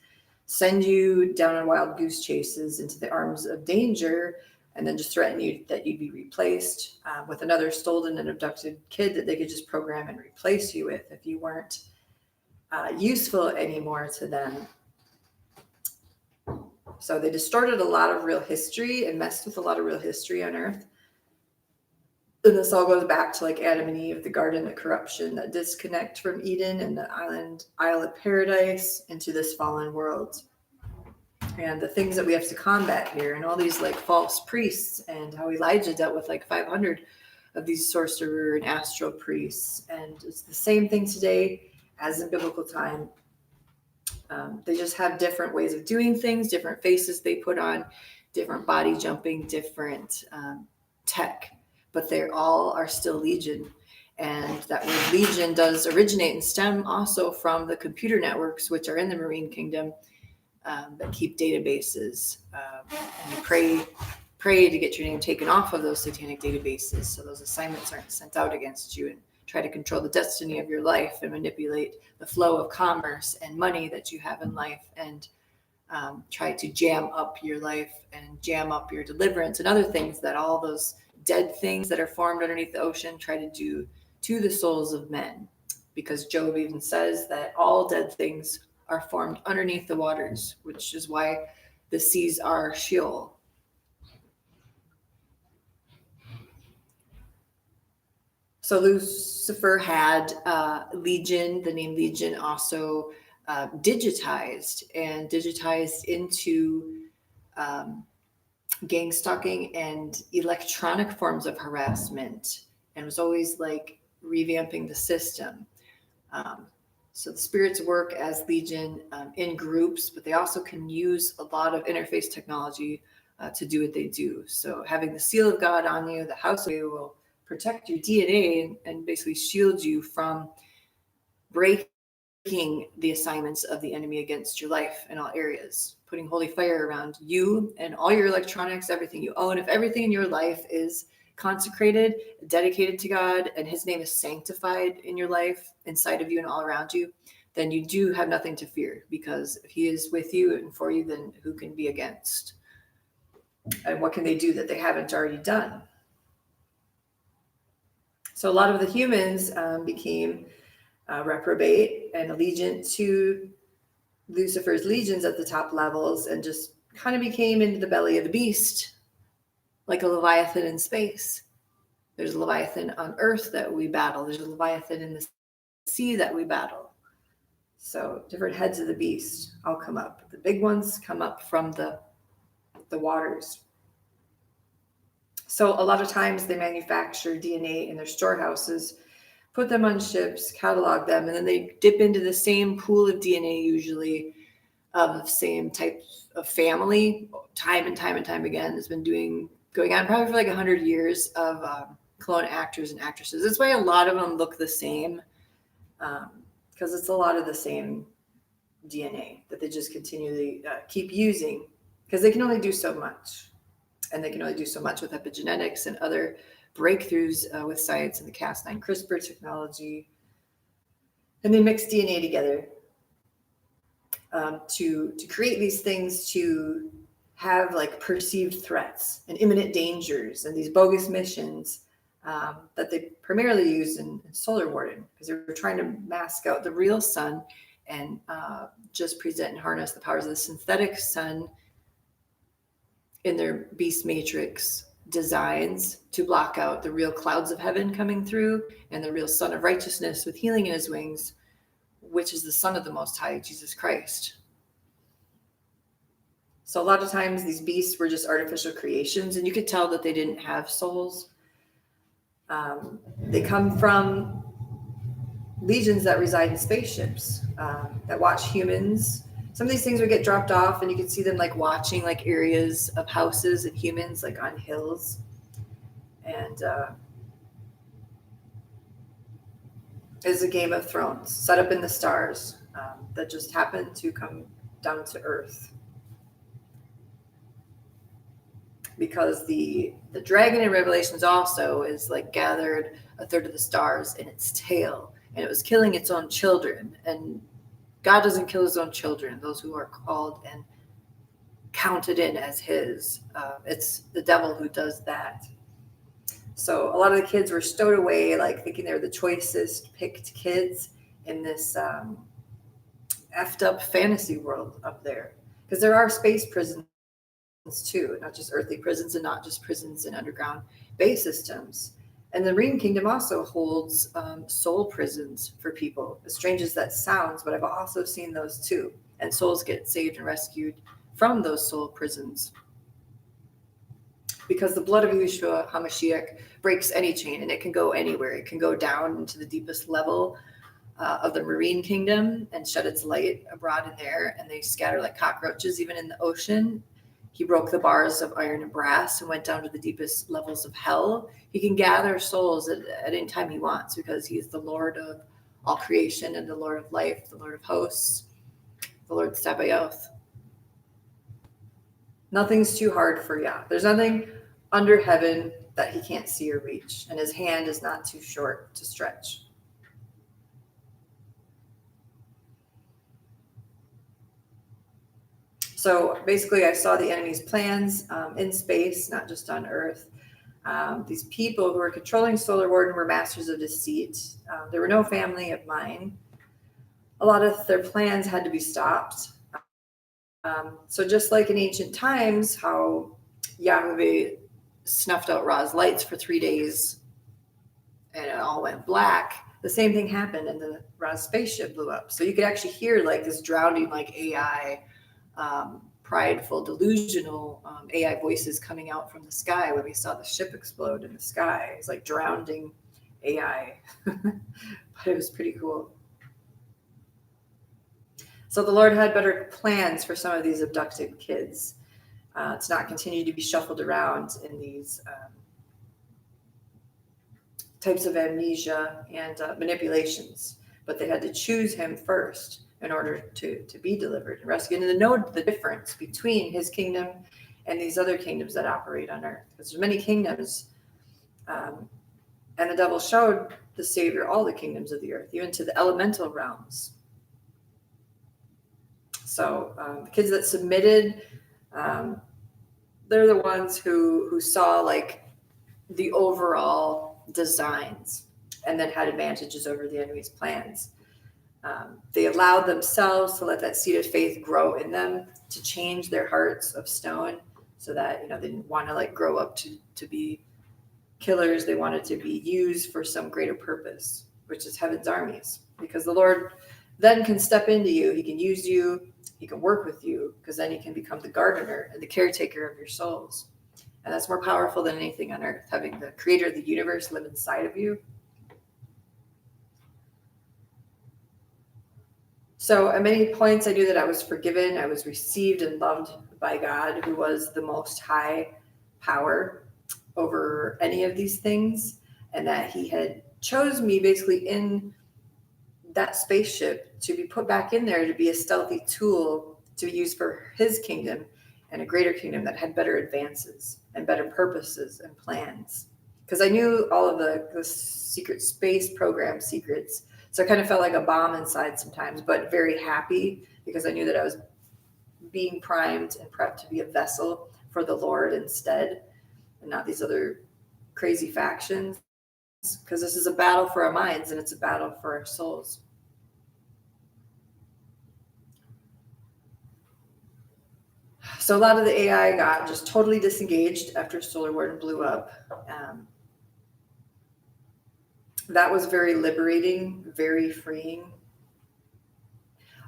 send you down on wild goose chases into the arms of danger, and then just threaten you that you'd be replaced with another stolen and abducted kid that they could just program and replace you with if you weren't useful anymore to them. So they distorted a lot of real history and messed with a lot of real history on Earth. And this all goes back to like Adam and Eve, the garden of corruption, that disconnect from Eden and the Isle of Paradise into this fallen world. And the things that we have to combat here, and all these like false priests, and how Elijah dealt with like 500 of these sorcerer and astral priests. And it's the same thing today as in biblical time. They just have different ways of doing things, different faces they put on, different body jumping, different tech, but they all are still legion. And that word legion does originate and stem also from the computer networks, which are in the marine kingdom, that keep databases. And you pray to get your name taken off of those satanic databases, so those assignments aren't sent out against you, and try to control the destiny of your life and manipulate the flow of commerce and money that you have in life, and try to jam up your life and jam up your deliverance and other things that all those dead things that are formed underneath the ocean try to do to the souls of men. Because Job even says that all dead things are formed underneath the waters, which is why the seas are Sheol. So Lucifer had Legion, the name Legion, also digitized into gang stalking and electronic forms of harassment, and was always like revamping the system. So the spirits work as Legion in groups, but they also can use a lot of interface technology to do what they do. So having the seal of God on you, the house of you will protect your DNA and basically shield you from breaking the assignments of the enemy against your life in all areas, putting holy fire around you and all your electronics, everything you own. If everything in your life is consecrated, dedicated to God, and his name is sanctified in your life, inside of you and all around you, then you do have nothing to fear, because if he is with you and for you, then who can be against? And what can they do that they haven't already done? So a lot of the humans became reprobate and allegiant to Lucifer's legions at the top levels, and just kind of became into the belly of the beast, like a Leviathan in space. There's a Leviathan on earth that we battle. There's a Leviathan in the sea that we battle. So different heads of the beast all come up. The big ones come up from the waters. So a lot of times they manufacture DNA in their storehouses, put them on ships, catalog them, and then they dip into the same pool of DNA, usually of the same type of family, time and time and time again. It's been going on probably for like 100 years of clone actors and actresses. That's why a lot of them look the same, because it's a lot of the same DNA that they just continually keep using, because they can only do so much. And they can only do so much with epigenetics and other breakthroughs with science and the Cas9 CRISPR technology. And they mix DNA together to create these things, to have like perceived threats and imminent dangers and these bogus missions that they primarily use in Solar Warden, because they were trying to mask out the real sun and just present and harness the powers of the synthetic sun in their beast matrix designs to block out the real clouds of heaven coming through and the real Son of Righteousness with healing in his wings, which is the Son of the Most High, Jesus Christ. So a lot of times these beasts were just artificial creations, and you could tell that they didn't have souls. They come from legions that reside in spaceships that watch humans. Some of these things would get dropped off, and you could see them like watching like areas of houses and humans like on hills. And is a Game of Thrones set up in the stars that just happened to come down to Earth. Because the dragon in Revelations also is like gathered a third of the stars in its tail, and it was killing its own children. And God doesn't kill his own children, those who are called and counted in as his. It's the devil who does that. So a lot of the kids were stowed away, like thinking they're the choicest picked kids in this effed up fantasy world up there. Because there are space prisons too, not just earthly prisons, and not just prisons in underground base systems. And the Marine Kingdom also holds soul prisons for people, as strange as that sounds, but I've also seen those too. And souls get saved and rescued from those soul prisons. Because the blood of Yeshua HaMashiach breaks any chain, and it can go anywhere. It can go down into the deepest level of the Marine Kingdom and shed its light abroad in there, and they scatter like cockroaches even in the ocean. He broke the bars of iron and brass and went down to the deepest levels of hell. He can gather souls at any time he wants because he is the Lord of all creation and the Lord of life, the Lord of hosts, the Lord Sabaoth. Nothing's too hard for Yah. There's nothing under heaven that he can't see or reach, and his hand is not too short to stretch. So basically, I saw the enemy's plans in space, not just on Earth. These people who were controlling Solar Warden were masters of deceit. There were no family of mine. A lot of their plans had to be stopped. So just like in ancient times, how Yahweh snuffed out Ra's lights for 3 days and it all went black, the same thing happened and the Ra's spaceship blew up. So you could actually hear like this drowning, like AI, prideful, delusional AI voices coming out from the sky when we saw the ship explode in the sky. It's like drowning AI, but it was pretty cool. So the Lord had better plans for some of these abducted kids to not continue to be shuffled around in these types of amnesia and manipulations. But they had to choose him first in order to be delivered and rescued, and to know the difference between his kingdom and these other kingdoms that operate on earth. Because there's many kingdoms, and the devil showed the Savior all the kingdoms of the earth, even to the elemental realms. So the kids that submitted, they're the ones who saw like the overall designs and then had advantages over the enemy's plans. They allowed themselves to let that seed of faith grow in them, to change their hearts of stone, so that they didn't want to like grow up to be killers. They wanted to be used for some greater purpose, which is heaven's armies. Because the Lord then can step into you. He can use you. He can work with you, because then he can become the gardener and the caretaker of your souls. And that's more powerful than anything on earth, having the creator of the universe live inside of you. So at many points, I knew that I was forgiven. I was received and loved by God, who was the most high power over any of these things, and that he had chose me basically in that spaceship to be put back in there to be a stealthy tool to be used for his kingdom and a greater kingdom that had better advances and better purposes and plans. Because I knew all of the secret space program secrets. So I kind of felt like a bomb inside sometimes, but very happy because I knew that I was being primed and prepped to be a vessel for the Lord instead, and not these other crazy factions. Because this is a battle for our minds and it's a battle for our souls. So a lot of the AI got just totally disengaged after Solar Warden blew up. That was very liberating, very freeing.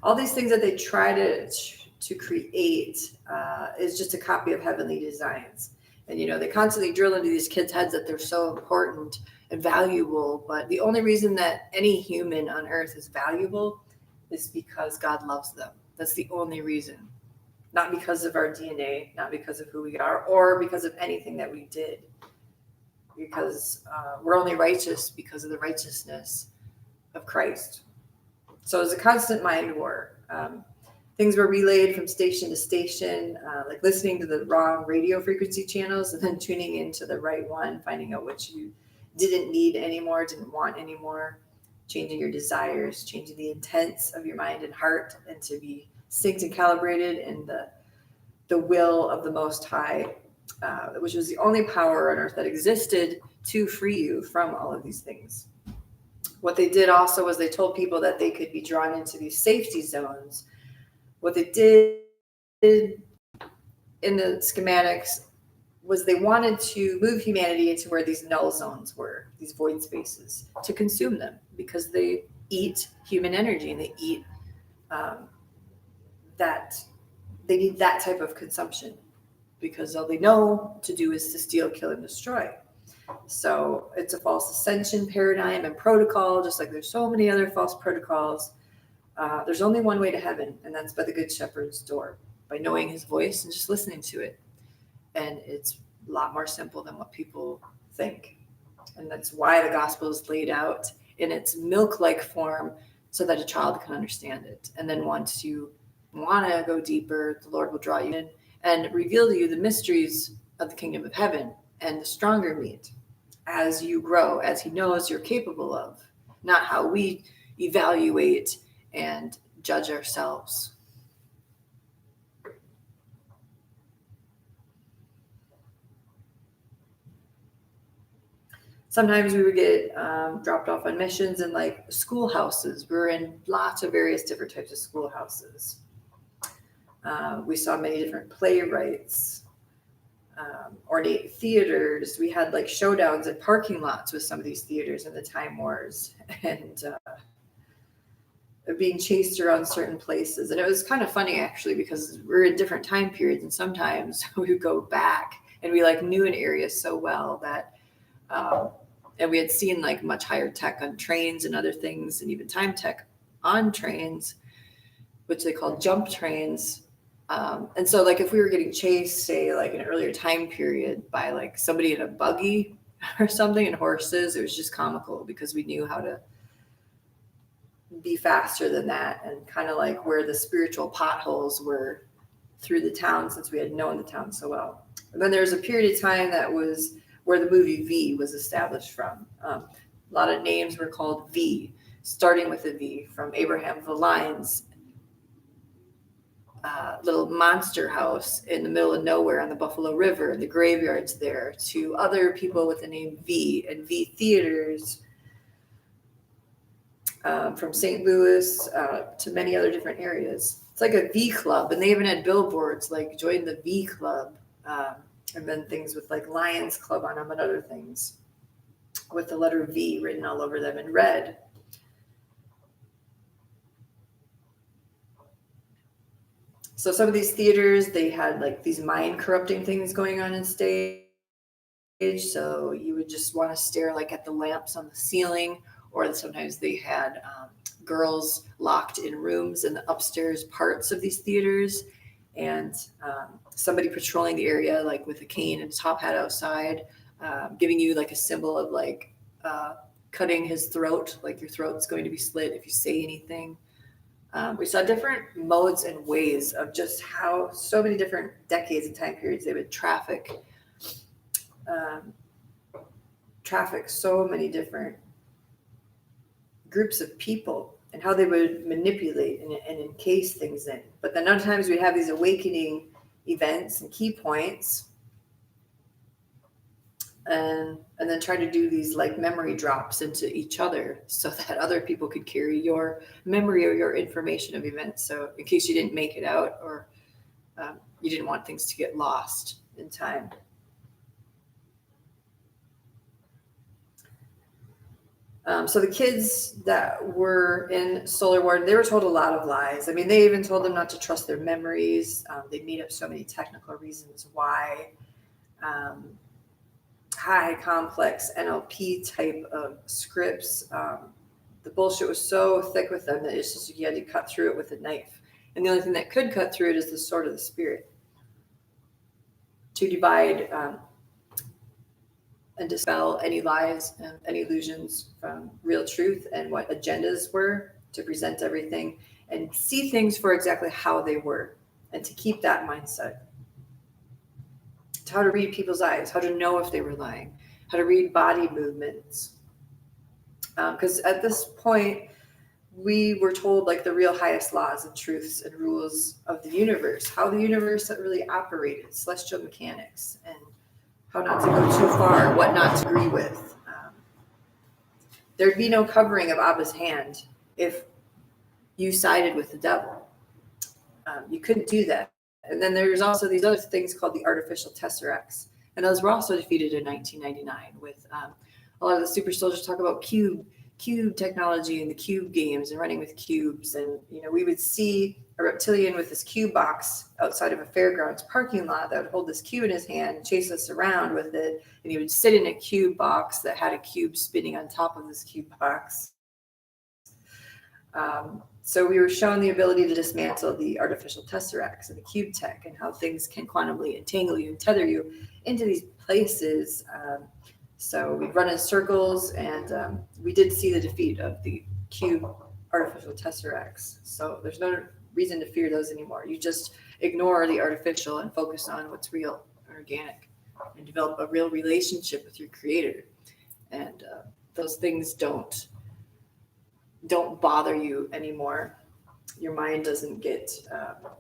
All these things that they try to create is just a copy of heavenly designs. And, they constantly drill into these kids' heads that they're so important and valuable. But the only reason that any human on earth is valuable is because God loves them. That's the only reason. Not because of our DNA, not because of who we are, or because of anything that we did. Because we're only righteous because of the righteousness of Christ. So it's a constant mind war. Things were relayed from station to station, like listening to the wrong radio frequency channels and then tuning into the right one, finding out what you didn't need anymore, didn't want anymore, changing your desires, changing the intents of your mind and heart, and to be synced and calibrated in the will of the Most High, which was the only power on earth that existed to free you from all of these things. What they did also was they told people that they could be drawn into these safety zones. What they did in the schematics was they wanted to move humanity into where these null zones were, these void spaces, to consume them, because they eat human energy and they eat they need that type of consumption, because all they know to do is to steal, kill, and destroy. So it's a false ascension paradigm and protocol, just like there's so many other false protocols. There's only one way to heaven, and that's by the Good Shepherd's door, by knowing his voice and just listening to it. And it's a lot more simple than what people think. And that's why the gospel is laid out in its milk-like form so that a child can understand it. And then once you want to go deeper, the Lord will draw you in and reveal to you the mysteries of the kingdom of heaven and the stronger meat as you grow, as he knows you're capable of, not how we evaluate and judge ourselves. Sometimes we would get dropped off on missions in like schoolhouses. We were in lots of various different types of schoolhouses. We saw many different playwrights, ornate theaters. We had like showdowns in parking lots with some of these theaters in the time wars, and being chased around certain places. And it was kind of funny actually, because we're in different time periods, and sometimes we would go back and we like knew an area so well that and we had seen like much higher tech on trains and other things, and even time tech on trains, which they call jump trains. And so like if we were getting chased, say like in an earlier time period by like somebody in a buggy or something and horses, it was just comical because we knew how to be faster than that, and kind of like where the spiritual potholes were through the town, since we had known the town so well. And then there was a period of time that was where the movie V was established from. A lot of names were called V, starting with a V, from Abraham Valine's little monster house in the middle of nowhere on the Buffalo River, and the graveyards there, to other people with the name V and V theaters, from St. Louis to many other different areas. It's like a V club, and they even had billboards like join the V club. And then things with like Lions Club on them and other things with the letter V written all over them in red. So some of these theaters, they had like these mind corrupting things going on in stage. So you would just want to stare like at the lamps on the ceiling, or sometimes they had girls locked in rooms in the upstairs parts of these theaters, and somebody patrolling the area like with a cane and a top hat outside, giving you like a symbol of like cutting his throat, like your throat's going to be slit if you say anything. We saw different modes and ways of just how so many different decades and time periods they would traffic so many different groups of people, and how they would manipulate and encase things in. But then other times we'd have these awakening events and key points, and then try to do these like memory drops into each other so that other people could carry your memory or your information of events. So in case you didn't make it out, or you didn't want things to get lost in time. So the kids that were in Solar Ward, they were told a lot of lies. I mean, they even told them not to trust their memories. They made up so many technical reasons why. High complex NLP type of scripts. The bullshit was so thick with them that it's just you had to cut through it with a knife. And the only thing that could cut through it is the sword of the Spirit, to divide and dispel any lies and any illusions from real truth and what agendas were, to present everything and see things for exactly how they were, and to keep that mindset. To how to read people's eyes, how to know if they were lying, how to read body movements. Because at this point, we were told like the real highest laws and truths and rules of the universe, how the universe really operated, celestial mechanics, and how not to go too far, what not to agree with. There'd be no covering of Abba's hand if you sided with the devil. You couldn't do that. And then there's also these other things called the artificial tesseracts. And those were also defeated in 1999 with a lot of the super soldiers talk about cube technology and the cube games and running with cubes. And, we would see a reptilian with this cube box outside of a fairgrounds parking lot that would hold this cube in his hand and chase us around with it. And he would sit in a cube box that had a cube spinning on top of this cube box. So we were shown the ability to dismantle the artificial tesseracts and the cube tech and how things can quantumly entangle you and tether you into these places. So we'd run in circles, and we did see the defeat of the cube artificial tesseracts. So there's no reason to fear those anymore. You just ignore the artificial and focus on what's real and organic, and develop a real relationship with your creator. And those things don't bother you anymore. Your mind doesn't get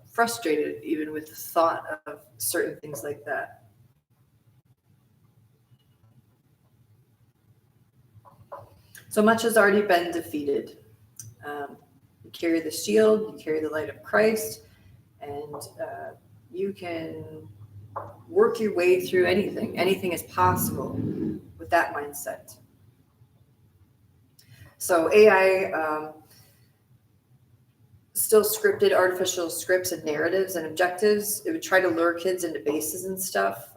frustrated even with the thought of certain things like that. So much has already been defeated. You carry the shield, you carry the light of Christ, and you can work your way through anything. Anything is possible with that mindset. So AI still scripted artificial scripts and narratives and objectives. It would try to lure kids into bases and stuff.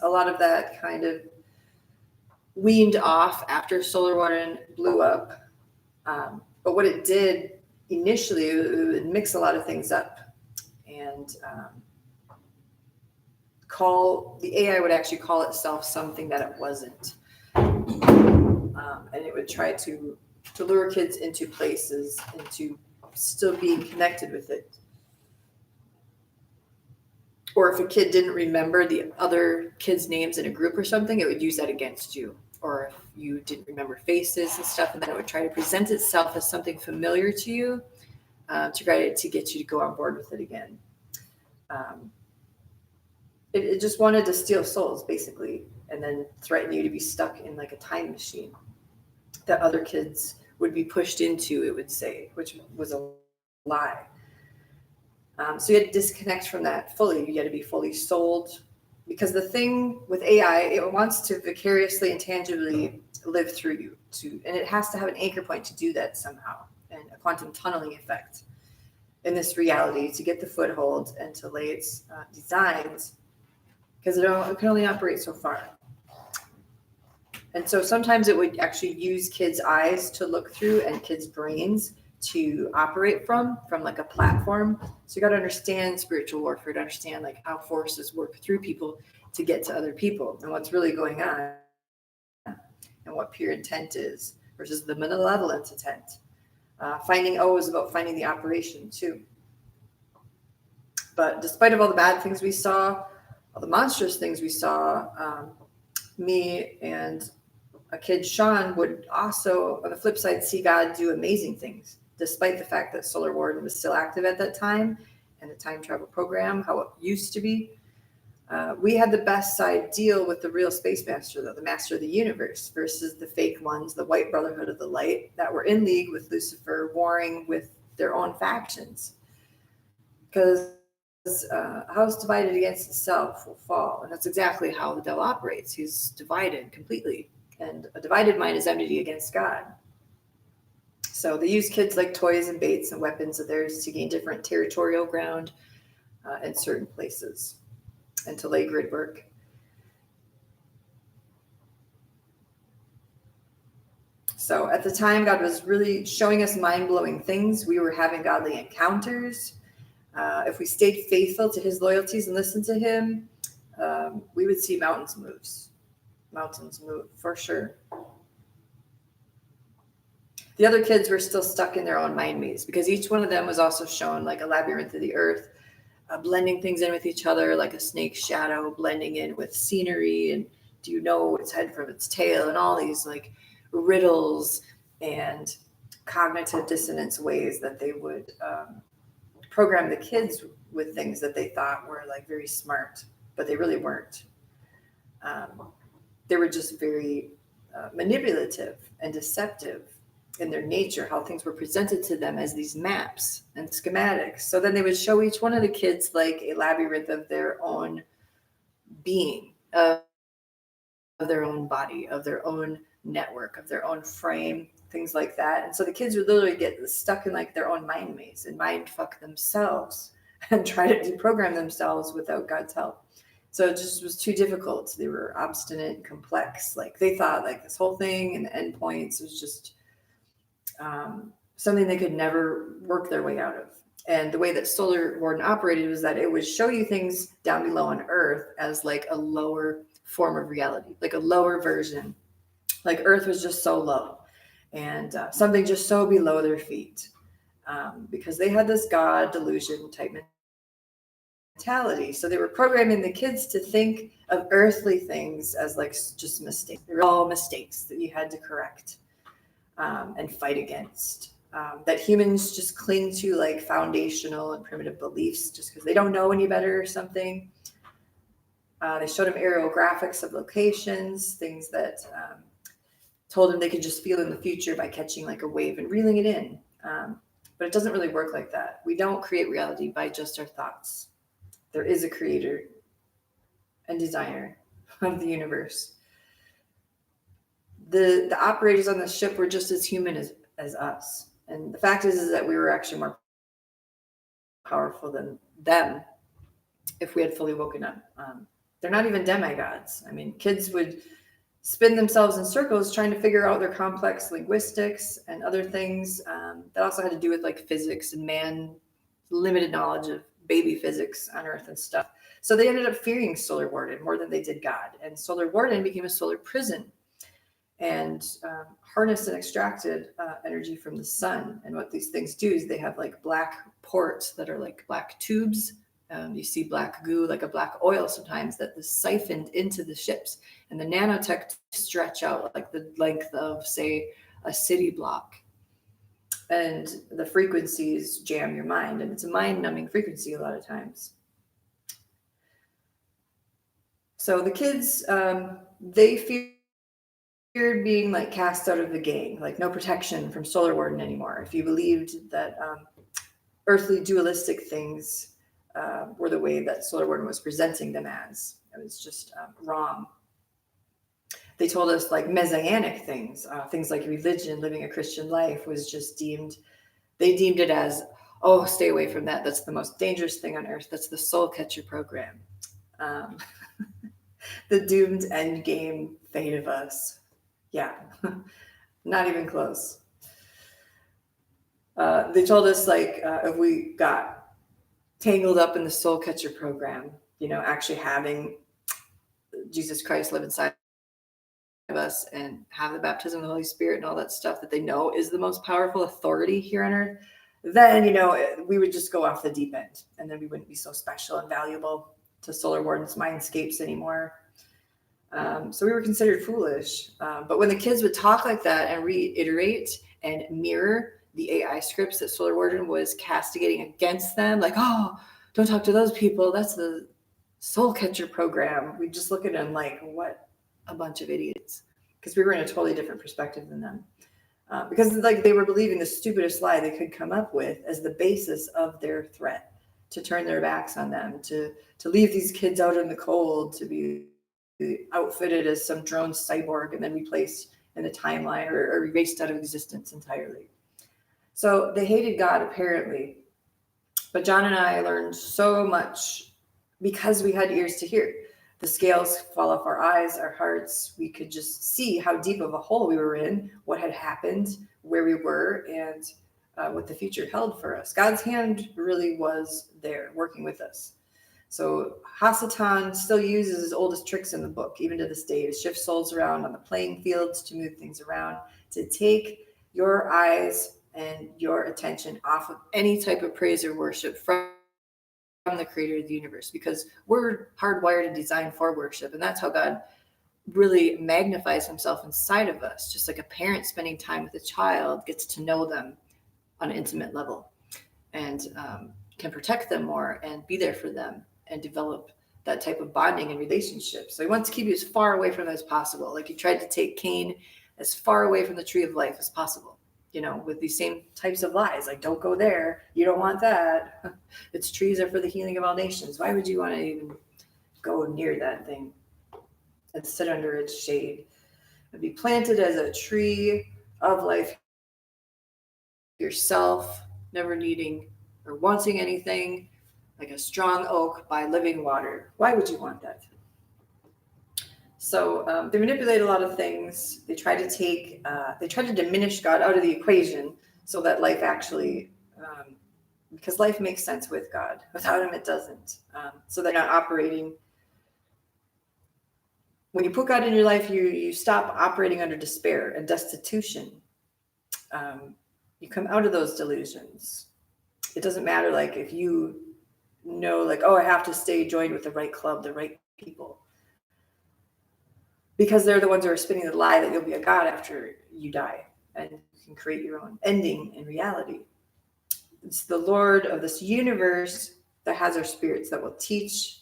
A lot of that kind of weaned off after SolarWinds blew up. But what it did initially, it would mix a lot of things up, and the AI would actually call itself something that it wasn't. And it would try to lure kids into places, into still being connected with it. Or if a kid didn't remember the other kids' names in a group or something, it would use that against you. Or if you didn't remember faces and stuff, and then it would try to present itself as something familiar to you to try to get you to go on board with it again. It just wanted to steal souls, basically, and then threaten you to be stuck in like a time machine that other kids would be pushed into, it would say, which was a lie. So you had to disconnect from that fully. You had to be fully sold, because the thing with AI, it wants to vicariously and tangibly live through you, and it has to have an anchor point to do that somehow, and a quantum tunneling effect in this reality to get the foothold and to lay its designs, because it can only operate so far. And so sometimes it would actually use kids' eyes to look through and kids' brains to operate from like a platform. So you got to understand spiritual warfare to understand like how forces work through people to get to other people and what's really going on and what pure intent is versus the malevolent intent. Finding O is about finding the operation too. But despite of all the bad things we saw, all the monstrous things we saw, me and a kid, Sean, would also, on the flip side, see God do amazing things, despite the fact that SolarWinds was still active at that time and the time travel program, how it used to be. We had the best side deal with the real space master, though, the master of the universe, versus the fake ones, the White Brotherhood of the Light, that were in league with Lucifer, warring with their own factions. Because a house divided against itself will fall. And that's exactly how the devil operates. He's divided completely. And a divided mind is enmity against God. So they use kids like toys and baits and weapons of theirs to gain different territorial ground in certain places and to lay grid work. So at the time, God was really showing us mind-blowing things. We were having godly encounters. If we stayed faithful to his loyalties and listened to him, we would see mountains move for sure. The other kids were still stuck in their own mind maze because each one of them was also shown like a labyrinth of the earth, blending things in with each other like a snake's shadow, blending in with scenery, and do you know its head from its tail, and all these like riddles and cognitive dissonance ways that they would program the kids with things that they thought were like very smart, but they really weren't. They were just very manipulative and deceptive in their nature, how things were presented to them as these maps and schematics. So then they would show each one of the kids like a labyrinth of their own being, of their own body, of their own network, of their own frame, things like that. And so the kids would literally get stuck in like their own mind maze and mind fuck themselves and try to deprogram themselves without God's help. So it just was too difficult. They were obstinate and complex. Like they thought like this whole thing and the endpoints was just something they could never work their way out of. And the way that Solar Warden operated was that it would show you things down below on Earth as like a lower form of reality, like a lower version. Like Earth was just so low and something just so below their feet, because they had this God delusion type mentality. So they were programming the kids to think of earthly things as like just mistakes. They were all mistakes that you had to correct and fight against. That humans just cling to like foundational and primitive beliefs just because they don't know any better or something. They showed them aerial graphics of locations, things that told them they could just feel in the future by catching like a wave and reeling it in. But it doesn't really work like that. We don't create reality by just our thoughts. There is a creator and designer of the universe. The operators on the ship were just as human as us. And the fact is that we were actually more powerful than them if we had fully woken up. They're not even demigods. I mean, kids would spin themselves in circles trying to figure out their complex linguistics and other things that also had to do with like physics and man limited knowledge of baby physics on Earth and stuff. So they ended up fearing Solar Warden more than they did God. And Solar Warden became a solar prison and harnessed and extracted energy from the sun. And what these things do is they have like black ports that are like black tubes. You see black goo, like a black oil sometimes, that is siphoned into the ships. And the nanotech stretch out like the length of, say, a city block. And the frequencies jam your mind. And it's a mind-numbing frequency a lot of times. So the kids, they feared being like cast out of the gang, like no protection from Solar Warden anymore. If you believed that earthly dualistic things were the way that Solar Warden was presenting them as. It was just wrong. They told us like messianic things, things like religion, living a Christian life was just they deemed it as, oh, stay away from that. That's the most dangerous thing on earth. That's the soul catcher program. The doomed end game fate of us. Yeah, not even close. They told us like if we got tangled up in the soul catcher program, actually having Jesus Christ live inside of us and have the baptism of the Holy Spirit and all that stuff that they know is the most powerful authority here on earth, then, we would just go off the deep end and then we wouldn't be so special and valuable to Solar Warden's mindscapes anymore. So we were considered foolish. But when the kids would talk like that and reiterate and mirror the AI scripts that Solar Warden was castigating against them, like, oh, don't talk to those people. That's the soul catcher program. We just look at them like, what a bunch of idiots. Because we were in a totally different perspective than them. Because like they were believing the stupidest lie they could come up with as the basis of their threat, to turn their backs on them, to leave these kids out in the cold, to be outfitted as some drone cyborg and then replaced in the timeline or erased out of existence entirely. So they hated God apparently, but John and I learned so much because we had ears to hear. The scales fall off our eyes, our hearts. We could just see how deep of a hole we were in, what had happened, where we were, and what the future held for us. God's hand really was there working with us. So Hasatan still uses his oldest tricks in the book, even to this day, to shift souls around on the playing fields, to move things around, to take your eyes and your attention off of any type of praise or worship from the creator of the universe, because we're hardwired and designed for worship. And that's how God really magnifies himself inside of us. Just like a parent spending time with a child gets to know them on an intimate level and can protect them more and be there for them and develop that type of bonding and relationship. So he wants to keep you as far away from them as possible. Like he tried to take Cain as far away from the tree of life as possible, with these same types of lies, like don't go there. You don't want that. Its trees are for the healing of all nations. Why would you want to even go near that thing and sit under its shade and be planted as a tree of life yourself, never needing or wanting anything, like a strong oak by living water? Why would you want that? So they manipulate a lot of things. They try to diminish God out of the equation so that life actually, because life makes sense with God. Without him, it doesn't. So they're not operating. When you put God in your life, you stop operating under despair and destitution. You come out of those delusions. It doesn't matter, like, if you know, like, oh, I have to stay joined with the right club, the right people, because they're the ones who are spinning the lie that you'll be a god after you die and you can create your own ending in reality. It's the Lord of this universe that has our spirits that will teach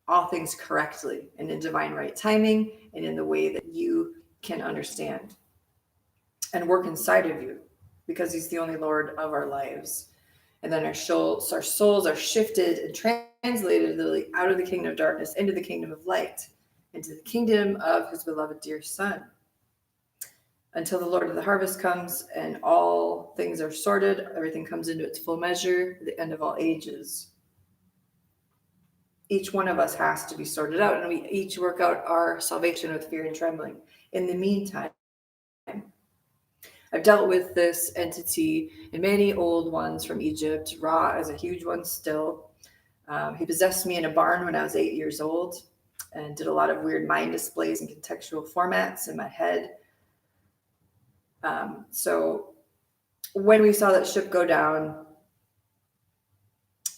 all things correctly and in divine right timing and in the way that you can understand and work inside of you, because he's the only Lord of our lives. And then our souls are shifted and translated out of the kingdom of darkness into the kingdom of light, into the kingdom of his beloved dear son, until the Lord of the harvest comes and all things are sorted, everything comes into its full measure, the end of all ages. Each one of us has to be sorted out, and we each work out our salvation with fear and trembling. In the meantime, I've dealt with this entity and many old ones from Egypt. Ra is a huge one still. He possessed me in a barn when I was 8 years old and did a lot of weird mind displays and contextual formats in my head. So when we saw that ship go down,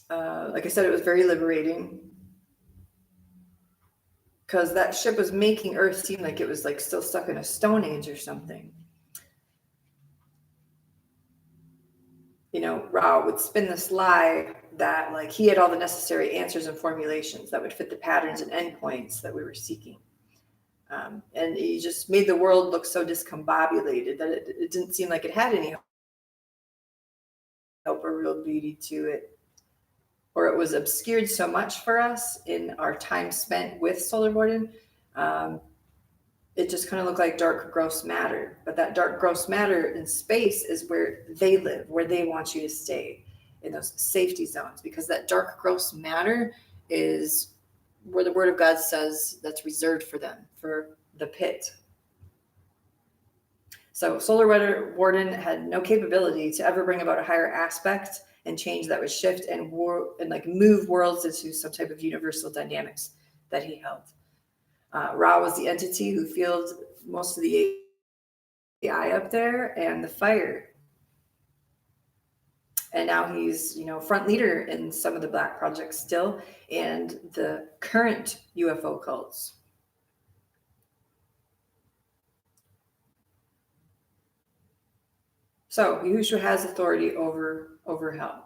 like I said, it was very liberating, because that ship was making Earth seem like it was like still stuck in a stone age or something. You know, Ra would spin this lie that like he had all the necessary answers and formulations that would fit the patterns and endpoints that we were seeking. And he just made the world look so discombobulated that it didn't seem like it had any hope or real beauty to it, or it was obscured so much for us in our time spent with Solar Warden. It just kind of looked like dark, gross matter. But that dark, gross matter in space is where they live, where they want you to stay, in those safety zones, because that dark, gross matter is where the Word of God says that's reserved for them, for the pit. So Solar Warden had no capability to ever bring about a higher aspect and change that would shift and like move worlds into some type of universal dynamics that he held. Ra was the entity who fueled most of the AI up there and the fire. And now he's, front leader in some of the Black projects still, and the current UFO cults. So Yahushua has authority over hell.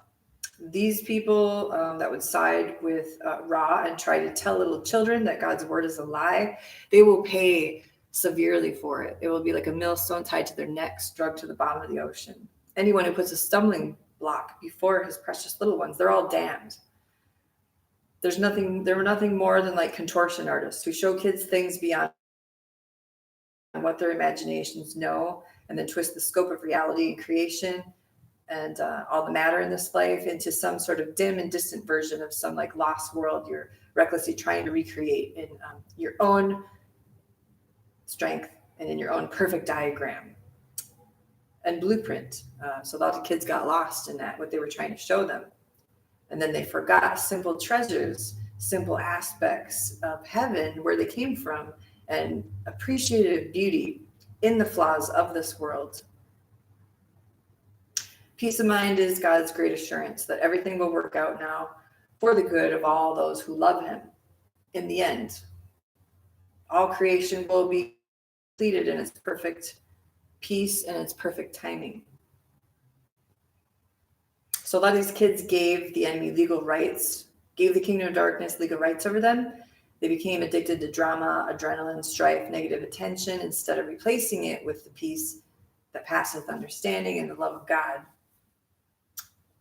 These people that would side with Ra and try to tell little children that God's word is a lie, they will pay severely for it. It will be like a millstone tied to their necks, dragged to the bottom of the ocean. Anyone who puts a stumbling block before his precious little ones, they're all damned. There were nothing more than like contortion artists who show kids things beyond what their imaginations know, and then twist the scope of reality and creation and all the matter in this life into some sort of dim and distant version of some like lost world you're recklessly trying to recreate in your own strength and in your own perfect diagram and blueprint. So a lot of kids got lost in that, what they were trying to show them. And then they forgot simple treasures, simple aspects of heaven, where they came from, and appreciated beauty in the flaws of this world. Peace of mind is God's great assurance that everything will work out now for the good of all those who love him. In the end, all creation will be completed in its perfect peace and its perfect timing. So a lot of these kids gave the enemy legal rights, gave the kingdom of darkness legal rights over them. They became addicted to drama, adrenaline, strife, negative attention, instead of replacing it with the peace that passeth understanding and the love of God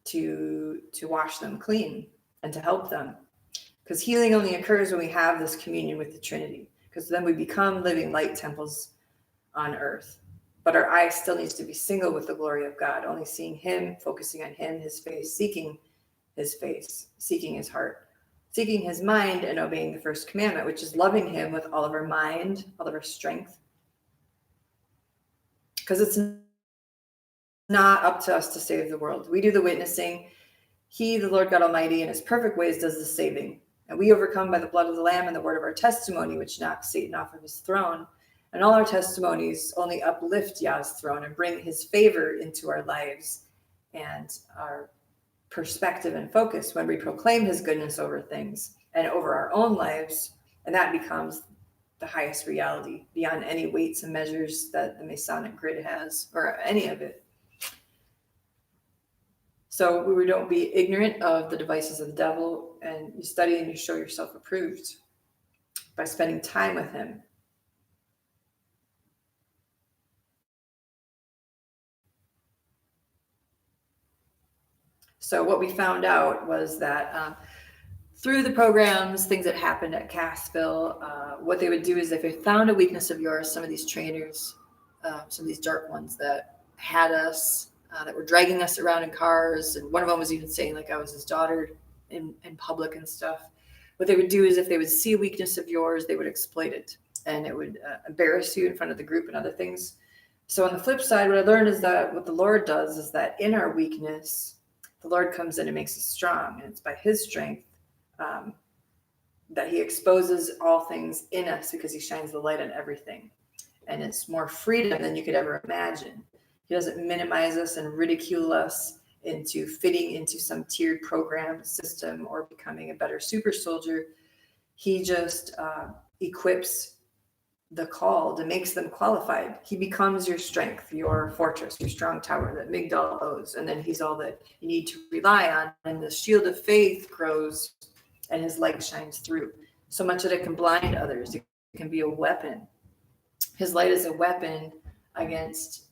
to wash them clean and to help them. Because healing only occurs when we have this communion with the Trinity, because then we become living light temples on earth. But our eye still needs to be single with the glory of God, only seeing him, focusing on him, his face, seeking his face, seeking his heart, seeking his mind, and obeying the first commandment, which is loving him with all of our mind, all of our strength. Because it's not up to us to save the world. We do the witnessing. He, the Lord God Almighty, in his perfect ways does the saving. And we overcome by the blood of the Lamb and the word of our testimony, which knocks Satan off of his throne. And all our testimonies only uplift Yah's throne and bring his favor into our lives and our perspective and focus when we proclaim his goodness over things and over our own lives. And that becomes the highest reality beyond any weights and measures that the Masonic grid has or any of it. So we don't be ignorant of the devices of the devil, and you study and you show yourself approved by spending time with him. So what we found out was that through the programs, things that happened at Cassville, what they would do is if they found a weakness of yours, some of these trainers, some of these dark ones that had us, that were dragging us around in cars, and one of them was even saying like I was his daughter in public and stuff. What they would do is if they would see a weakness of yours, they would exploit it, and it would embarrass you in front of the group and other things. So on the flip side, what I learned is that what the Lord does is that in our weakness, the Lord comes in and makes us strong, and it's by his strength that he exposes all things in us because he shines the light on everything. And it's more freedom than you could ever imagine. He doesn't minimize us and ridicule us into fitting into some tiered program system or becoming a better super soldier. He just equips the called and makes them qualified. He becomes your strength, your fortress, your strong tower that Migdal owes. And then he's all that you need to rely on. And the shield of faith grows and his light shines through so much that it can blind others. It can be a weapon. His light is a weapon against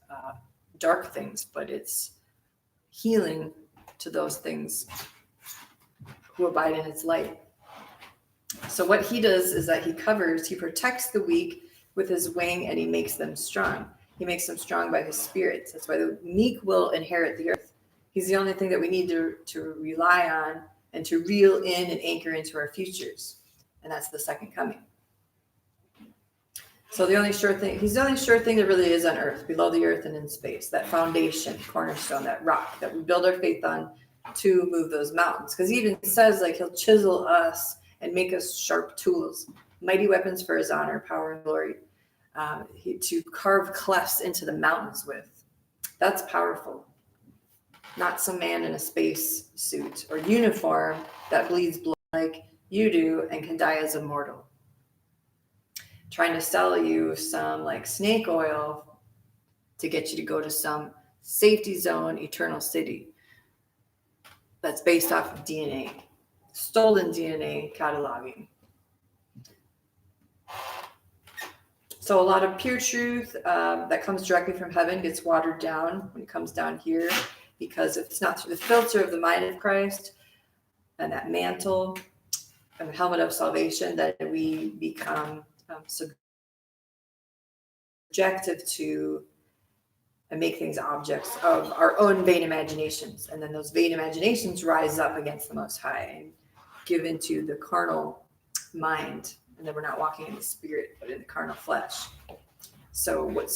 dark things, but it's healing to those things who abide in its light. So what he does is that he protects the weak with his wing, and he makes them strong. He makes them strong by his spirit. That's why the meek will inherit the earth. He's the only thing that we need to rely on and to reel in and anchor into our futures. And that's the second coming. So he's the only sure thing that really is on earth, below the earth and in space, that foundation, cornerstone, that rock that we build our faith on to move those mountains. Because he even says like he'll chisel us and make us sharp tools, mighty weapons for his honor, power, and glory, to carve clefts into the mountains with. That's powerful. Not some man in a space suit or uniform that bleeds blood like you do and can die as a mortal. Trying to sell you some like snake oil to get you to go to some safety zone, eternal city that's based off of DNA, stolen DNA cataloging. So a lot of pure truth that comes directly from heaven gets watered down when it comes down here, because if it's not through the filter of the mind of Christ and that mantle and the helmet of salvation, that we become subjective to and make things objects of our own vain imaginations. And then those vain imaginations rise up against the Most High and give into the carnal mind. And then we're not walking in the spirit, but in the carnal flesh. So what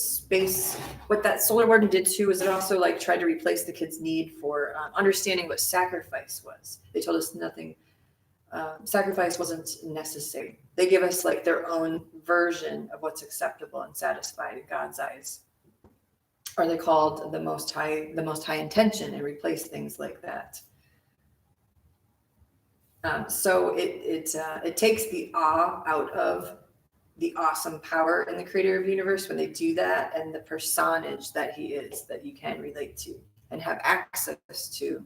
that solar warden did too is it also like tried to replace the kids' need for understanding what sacrifice was. They told us nothing. Sacrifice wasn't necessary. They give us like their own version of what's acceptable and satisfied in God's eyes. Or they called the most high intention and replace things like that. So it takes the awe out of the awesome power in the creator of the universe when they do that, and the personage that he is, that you can relate to and have access to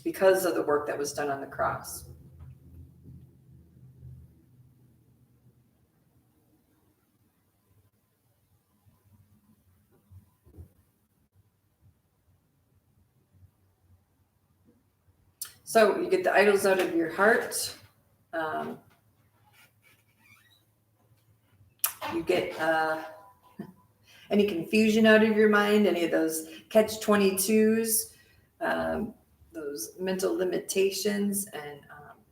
because of the work that was done on the cross. So you get the idols out of your heart. You get any confusion out of your mind, any of those catch-22s, those mental limitations and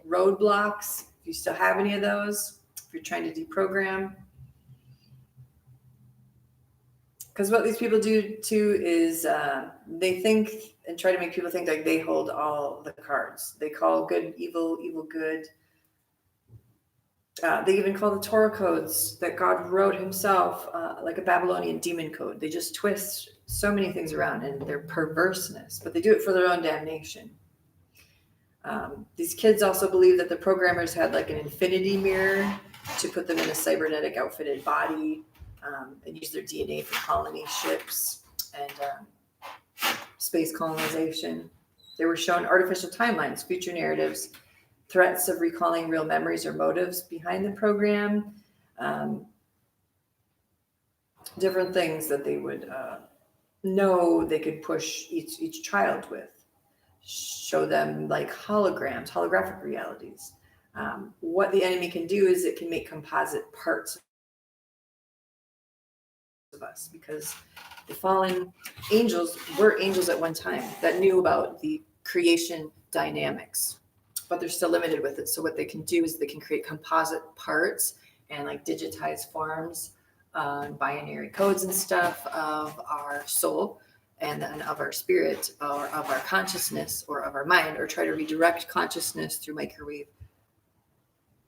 roadblocks. If you still have any of those, if you're trying to deprogram. Because what these people do too is they think and try to make people think like they hold all the cards. They call good evil, evil good. They even call the Torah codes that God wrote himself like a Babylonian demon code. They just twist so many things around in their perverseness, but they do it for their own damnation. These kids also believe that the programmers had like an infinity mirror to put them in a cybernetic outfitted body and use their DNA for colony ships and space colonization. They were shown artificial timelines, future narratives, threats of recalling real memories or motives behind the program, different things that they would know they could push each child with, show them like holograms, holographic realities. What the enemy can do is it can make composite parts of us, because the fallen angels were angels at one time that knew about the creation dynamics, but they're still limited with it. So what they can do is they can create composite parts and like digitized forms, binary codes and stuff of our soul and then of our spirit or of our consciousness or of our mind, or try to redirect consciousness through microwave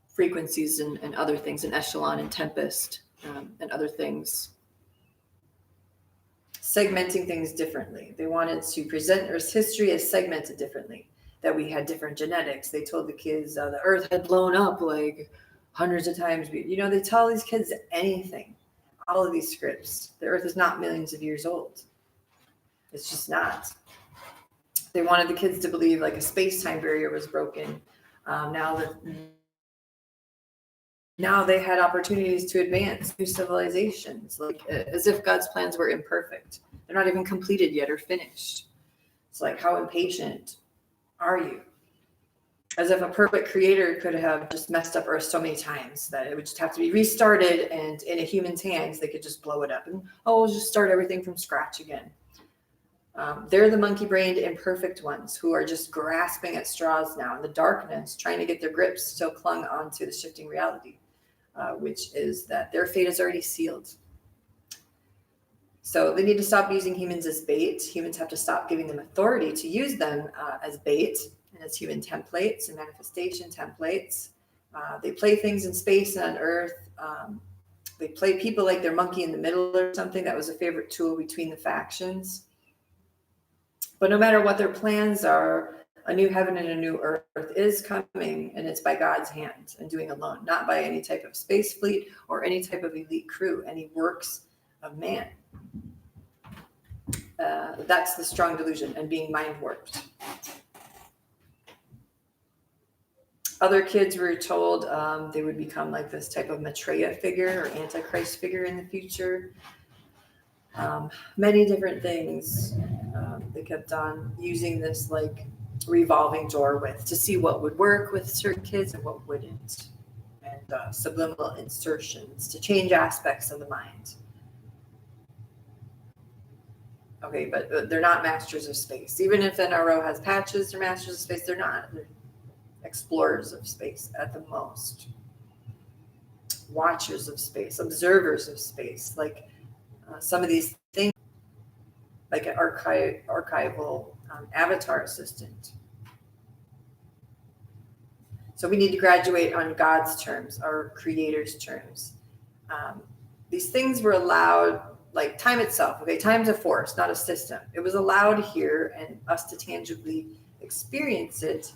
frequencies and other things, and echelon and tempest and other things. Segmenting things differently. They wanted to present Earth's history as segmented differently, that we had different genetics. They told the kids the Earth had blown up like hundreds of times. They tell these kids anything. All of these scripts. The Earth is not millions of years old. It's just not. They wanted the kids to believe like a space-time barrier was broken. Now they had opportunities to advance new civilizations, like as if God's plans were imperfect. They're not even completed yet or finished. It's like, how impatient are you? As if a perfect creator could have just messed up Earth so many times that it would just have to be restarted, and in a human's hands, they could just blow it up and, we'll just start everything from scratch again. They're the monkey-brained imperfect ones who are just grasping at straws now in the darkness, trying to get their grips still clung onto the shifting reality, which is that their fate is already sealed. So they need to stop using humans as bait. Humans have to stop giving them authority to use them as bait and as human templates and manifestation templates. They play things in space and on Earth. They play people like they're monkey in the middle or something. That was a favorite tool between the factions. But no matter what their plans are, a new heaven and a new earth is coming, and it's by God's hand and doing alone, not by any type of space fleet or any type of elite crew, any works of man. That's the strong delusion and being mind warped. Other kids were told they would become like this type of Maitreya figure or Antichrist figure in the future. Many different things. They kept on using this like revolving door with to see what would work with certain kids and what wouldn't, and subliminal insertions to change aspects of the mind. Okay, but they're not masters of space. Even if NRO has patches, they're masters of space. They're not. They're explorers of space at the most. Watchers of space, observers of space. Like some of these things, like an archival avatar assistant. So we need to graduate on God's terms, our creator's terms. These things were allowed, like time itself, okay, time's a force, not a system. It was allowed here and us to tangibly experience it.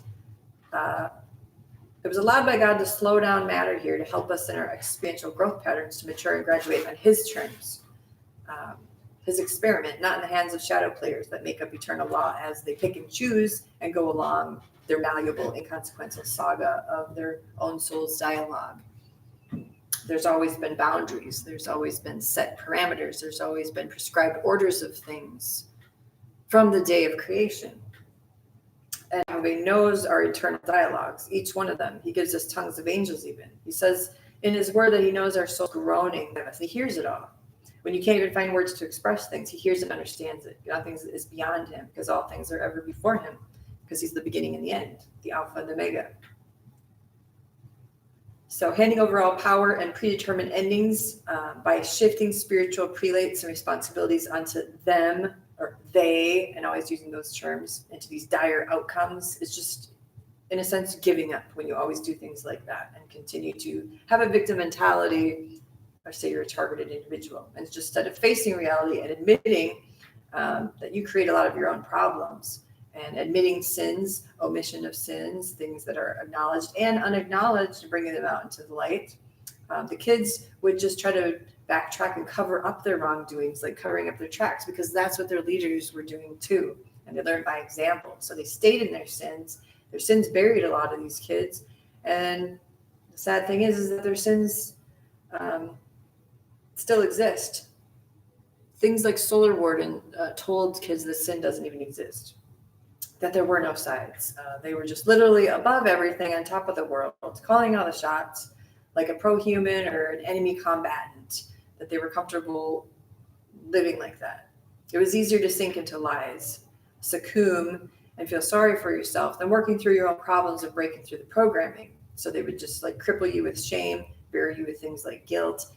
It was allowed by God to slow down matter here to help us in our experiential growth patterns to mature and graduate on his terms. His experiment, not in the hands of shadow players that make up eternal law as they pick and choose and go along their malleable, inconsequential saga of their own soul's dialogue. There's always been boundaries. There's always been set parameters. There's always been prescribed orders of things from the day of creation. And Yahweh knows our eternal dialogues, each one of them. He gives us tongues of angels even. He says in his word that he knows our soul groaning. He hears it all. When you can't even find words to express things, he hears and understands it. Nothing is beyond him, because all things are ever before him, because he's the beginning and the end, the Alpha and the Omega. So handing over all power and predetermined endings by shifting spiritual prelates and responsibilities onto them or they, and always using those terms, into these dire outcomes is just, in a sense, giving up when you always do things like that and continue to have a victim mentality or say you're a targeted individual. And it's just instead of facing reality and admitting that you create a lot of your own problems and admitting sins, omission of sins, things that are acknowledged and unacknowledged, and bringing them out into the light. The kids would just try to backtrack and cover up their wrongdoings, like covering up their tracks, because that's what their leaders were doing too. And they learned by example. So they stayed in their sins. Their sins buried a lot of these kids. And the sad thing is that their sins still exist. Things like Solar Warden told kids that sin doesn't even exist, that there were no sides. They were just literally above everything, on top of the world, calling all the shots like a pro-human or an enemy combatant, that they were comfortable living like that. It was easier to sink into lies, succumb, and feel sorry for yourself than working through your own problems and breaking through the programming. So they would just like cripple you with shame, bury you with things like guilt,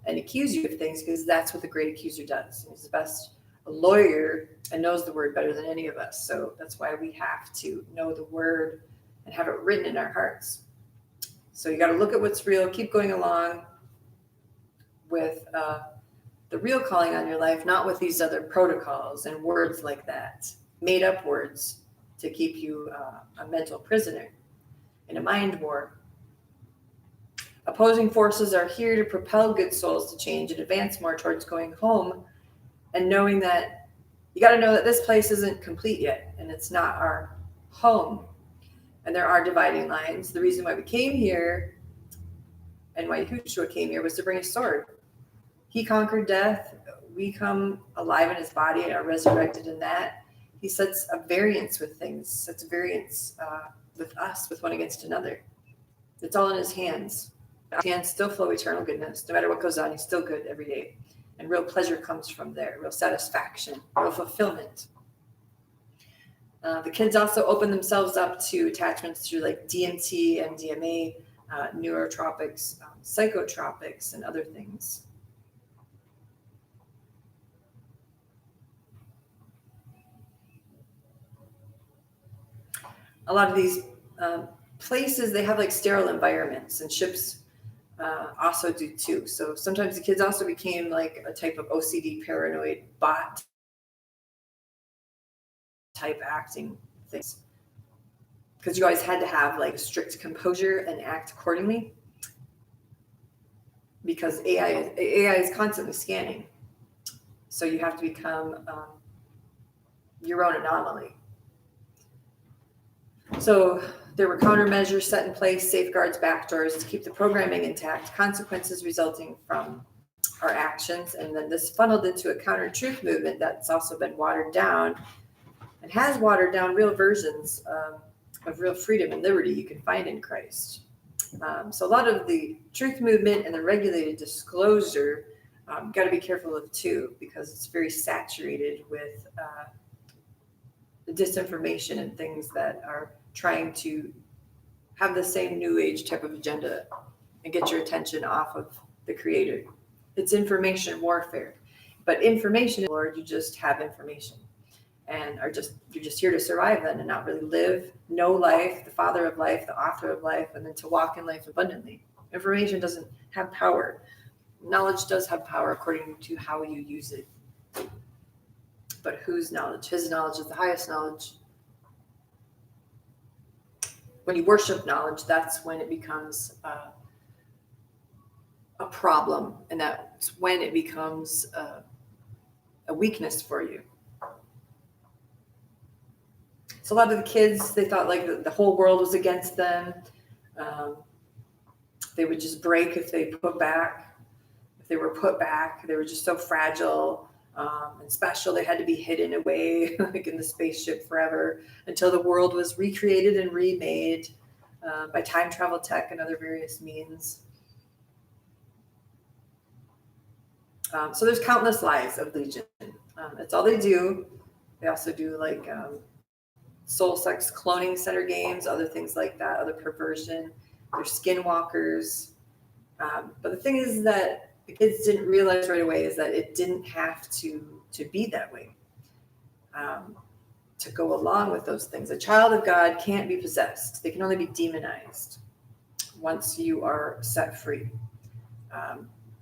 and accuse you of things, because that's what the great accuser does. He's the best lawyer and knows the word better than any of us. So that's why we have to know the word and have it written in our hearts. So you got to look at what's real, keep going along with the real calling on your life, not with these other protocols and words like that, made up words to keep you a mental prisoner in a mind war. Opposing forces are here to propel good souls to change and advance more towards going home, and knowing that you got to know that this place isn't complete yet and it's not our home. And there are dividing lines. The reason why we came here and why Yahushua came here was to bring a sword. He conquered death. We come alive in his body and are resurrected in that. He sets a variance with things, sets a variance with us, with one against another. It's all in his hands. His hands still flow eternal goodness. No matter what goes on, he's still good every day. And real pleasure comes from there, real satisfaction, real fulfillment. The kids also open themselves up to attachments through like DMT and DMA, neurotropics, psychotropics, and other things. A lot of these places, they have like sterile environments, and ships also do too. So sometimes the kids also became like a type of OCD, paranoid bot type acting things, because you always had to have like strict composure and act accordingly, because AI is constantly scanning. So you have to become your own anomaly. So there were countermeasures set in place, safeguards, backdoors to keep the programming intact, consequences resulting from our actions. And then this funneled into a counter-truth movement that's also been watered down and has watered down real versions of real freedom and liberty you can find in Christ. So a lot of the truth movement and the regulated disclosure got to be careful of too, because it's very saturated with the disinformation and things that are trying to have the same new age type of agenda and get your attention off of the creator. It's information warfare. But information, Lord, you just have information and you're just here to survive then and not really live, know life, the father of life, the author of life, and then to walk in life abundantly. Information doesn't have power. Knowledge does have power according to how you use it. But whose knowledge? His knowledge is the highest knowledge. When you worship knowledge, that's when it becomes a problem, and that's when it becomes a weakness for you. So a lot of the kids, they thought like the whole world was against them. They would just break if they put back. If they were put back, they were just so fragile and special. They had to be hidden away like in the spaceship forever until the world was recreated and remade by time travel tech and other various means. So there's countless lies of Legion. It's all they do. They also do like soul sex cloning center games, other things like that, other perversion. They're skinwalkers. But the thing is that the kids didn't realize right away is that it didn't have to be that way. To go along with those things. A child of God can't be possessed. They can only be demonized once you are set free.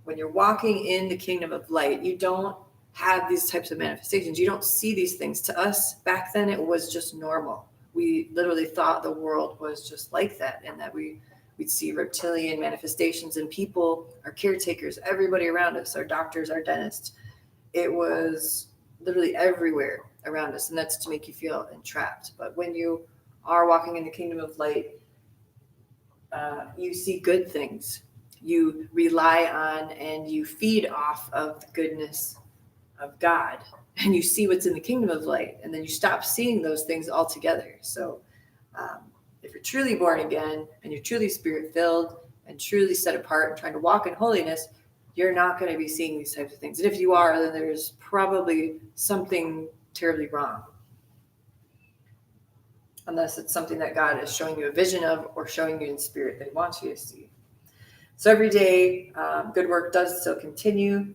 When you're walking in the kingdom of light, you don't have these types of manifestations. You don't see these things. To us, back then, it was just normal. We literally thought the world was just like that, and that we'd see reptilian manifestations in people, our caretakers, everybody around us, our doctors, our dentists. It was literally everywhere around us, and that's to make you feel entrapped. But when you are walking in the kingdom of light, you see good things. You rely on and you feed off of the goodness of God, and you see what's in the kingdom of light, and then you stop seeing those things altogether. So if you're truly born again and you're truly spirit filled and truly set apart and trying to walk in holiness, you're not going to be seeing these types of things. And if you are, then there's probably something terribly wrong, unless it's something that God is showing you a vision of or showing you in spirit that he wants you to see. So every day, good work does still continue,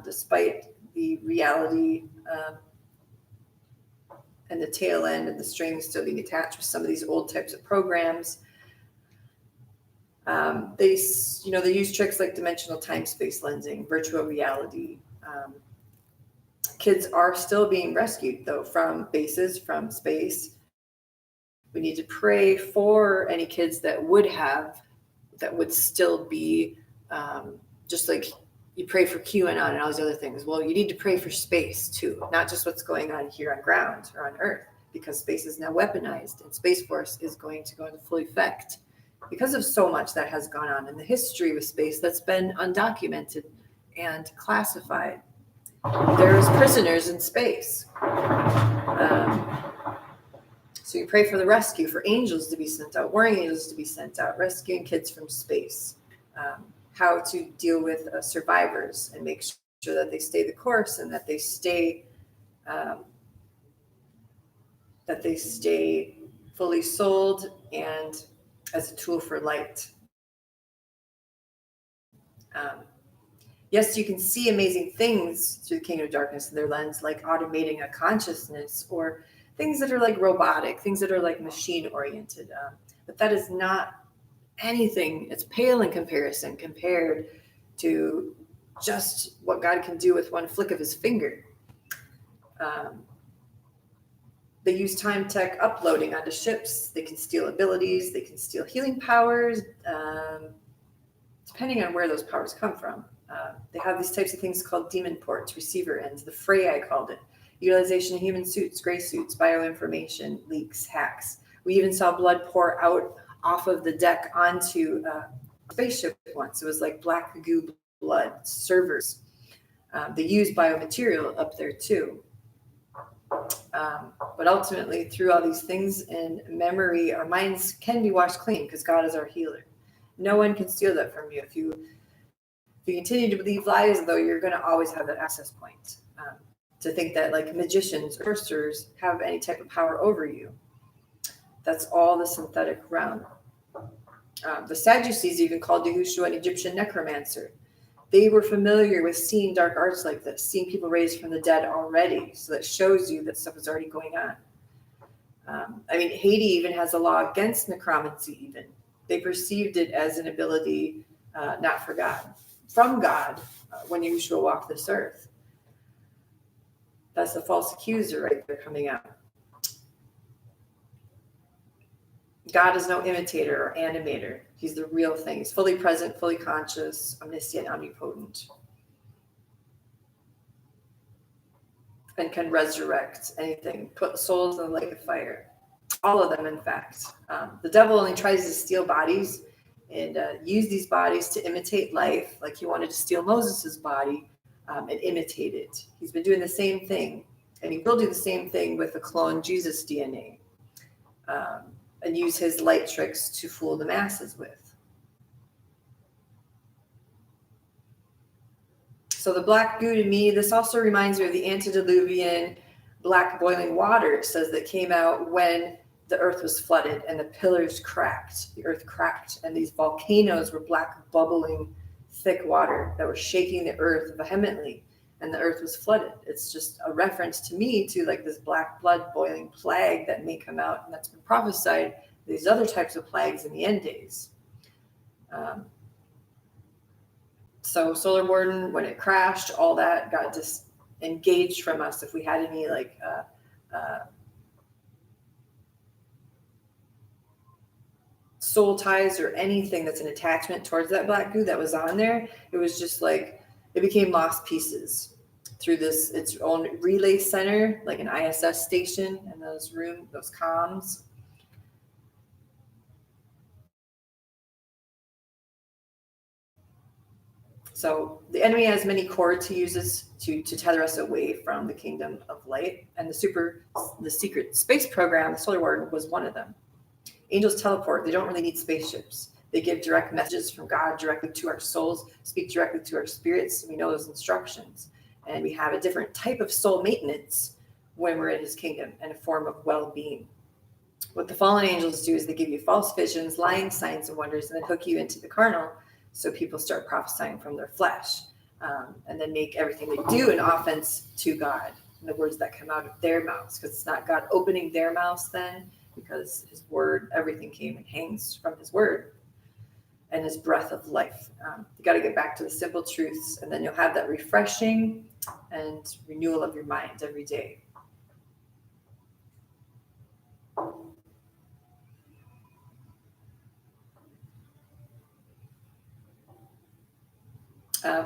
despite the reality and the tail end and the strings still being attached with some of these old types of programs. They use tricks like dimensional time-space lensing, virtual reality. Kids are still being rescued, though, from bases, from space. We need to pray for any kids that would still be, just like you pray for QAnon and all these other things. Well, you need to pray for space too, not just what's going on here on ground or on Earth, because space is now weaponized and Space Force is going to go into full effect because of so much that has gone on in the history with space that's been undocumented and classified. There's prisoners in space. So you pray for the rescue, for angels to be sent out, warring angels to be sent out, rescuing kids from space, how to deal with survivors and make sure that they stay the course and that they stay fully souled and as a tool for light. Yes, you can see amazing things through the kingdom of darkness in their lens, like automating a consciousness or things that are like robotic, things that are like machine oriented. But that is not anything. It's pale in comparison compared to just what God can do with one flick of his finger. They use time tech uploading onto ships. They can steal abilities. They can steal healing powers, depending on where those powers come from. They have these types of things called demon ports, receiver ends, the fray I called it. Utilization of human suits, gray suits, bioinformation, leaks, hacks. We even saw blood pour out off of the deck onto a spaceship once. It was like black goo blood, servers. They use biomaterial up there too. But ultimately, through all these things and memory, our minds can be washed clean because God is our healer. No one can steal that from you. If you continue to believe lies, though, you're going to always have that access point. To think that like magicians or sorcerers have any type of power over you. That's all the synthetic realm. The Sadducees even called Yahushua an Egyptian necromancer. They were familiar with seeing dark arts like this, seeing people raised from the dead already. So that shows you that stuff is already going on. Haiti even has a law against necromancy even. They perceived it as an ability not for God, from God when Yahushua walked this earth. That's the false accuser right there coming out. God is no imitator or animator. He's the real thing. He's fully present, fully conscious, omniscient, omnipotent. And can resurrect anything, put souls in the lake of fire. All of them, in fact. The devil only tries to steal bodies and use these bodies to imitate life, like he wanted to steal Moses' body and imitate it. He's been doing the same thing, and he will do the same thing with the clone Jesus DNA. And use his light tricks to fool the masses with. So the black goo to me, this also reminds me of the antediluvian black boiling water, it says, that came out when the earth was flooded and the pillars cracked, the earth cracked, and these volcanoes were black, bubbling, thick water that were shaking the earth vehemently, and the earth was flooded. It's just a reference to me to like this black blood boiling plague that may come out, and that's been prophesied, these other types of plagues in the end days. So Solar Warden, when it crashed, all that got disengaged from us. If we had any like soul ties or anything that's an attachment towards that black goo that was on there, it was just like it became lost pieces through this its own relay center, like an ISS station, and those comms. So the enemy has many cords he uses to tether us away from the kingdom of light, and the secret space program, the Solar Warden, was one of them. Angels teleport. They don't really need spaceships. They give direct messages from God directly to our souls, speak directly to our spirits. We know those instructions. And we have a different type of soul maintenance when we're in his kingdom and a form of well-being. What the fallen angels do is they give you false visions, lying signs and wonders, and then hook you into the carnal, so people start prophesying from their flesh, and then make everything they do an offense to God, and the words that come out of their mouths, because it's not God opening their mouths then, because his word, everything came and hangs from his word and his breath of life. You got to get back to the simple truths, and then you'll have that refreshing and renewal of your mind every day.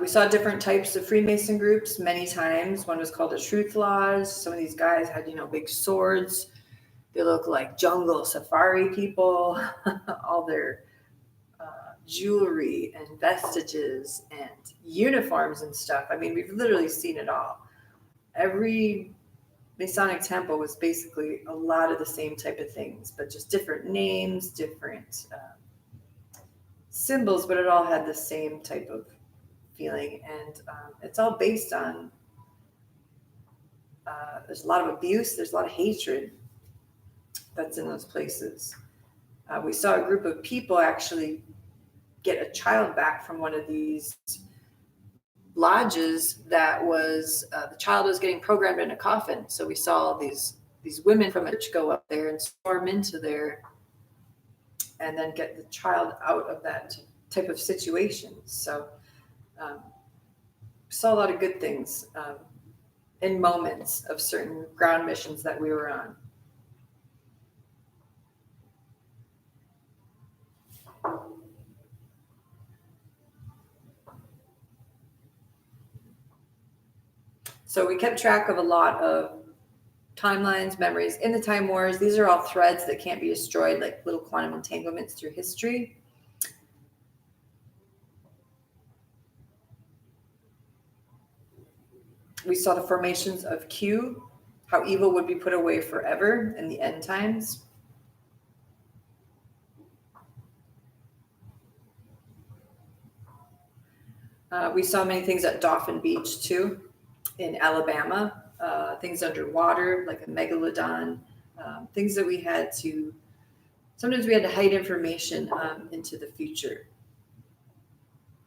We saw different types of Freemason groups many times. One was called the Truth Laws. Some of these guys had, big swords. They look like jungle safari people. All their jewelry and vestiges and uniforms and stuff. I mean, we've literally seen it all. Every Masonic temple was basically a lot of the same type of things, but just different names, different symbols, but it all had the same type of feeling. And it's all based on, there's a lot of abuse, there's a lot of hatred that's in those places. We saw a group of people actually get a child back from one of these lodges that was, the child was getting programmed in a coffin. So we saw these women from a church go up there and storm into there and then get the child out of that type of situation. So saw a lot of good things in moments of certain ground missions that we were on. So we kept track of a lot of timelines, memories in the Time Wars. These are all threads that can't be destroyed, like little quantum entanglements through history. We saw the formations of Q, how evil would be put away forever in the end times. We saw many things at Dauphin Beach too, in Alabama, things underwater, like a megalodon, things that we had to, sometimes we had to hide information into the future.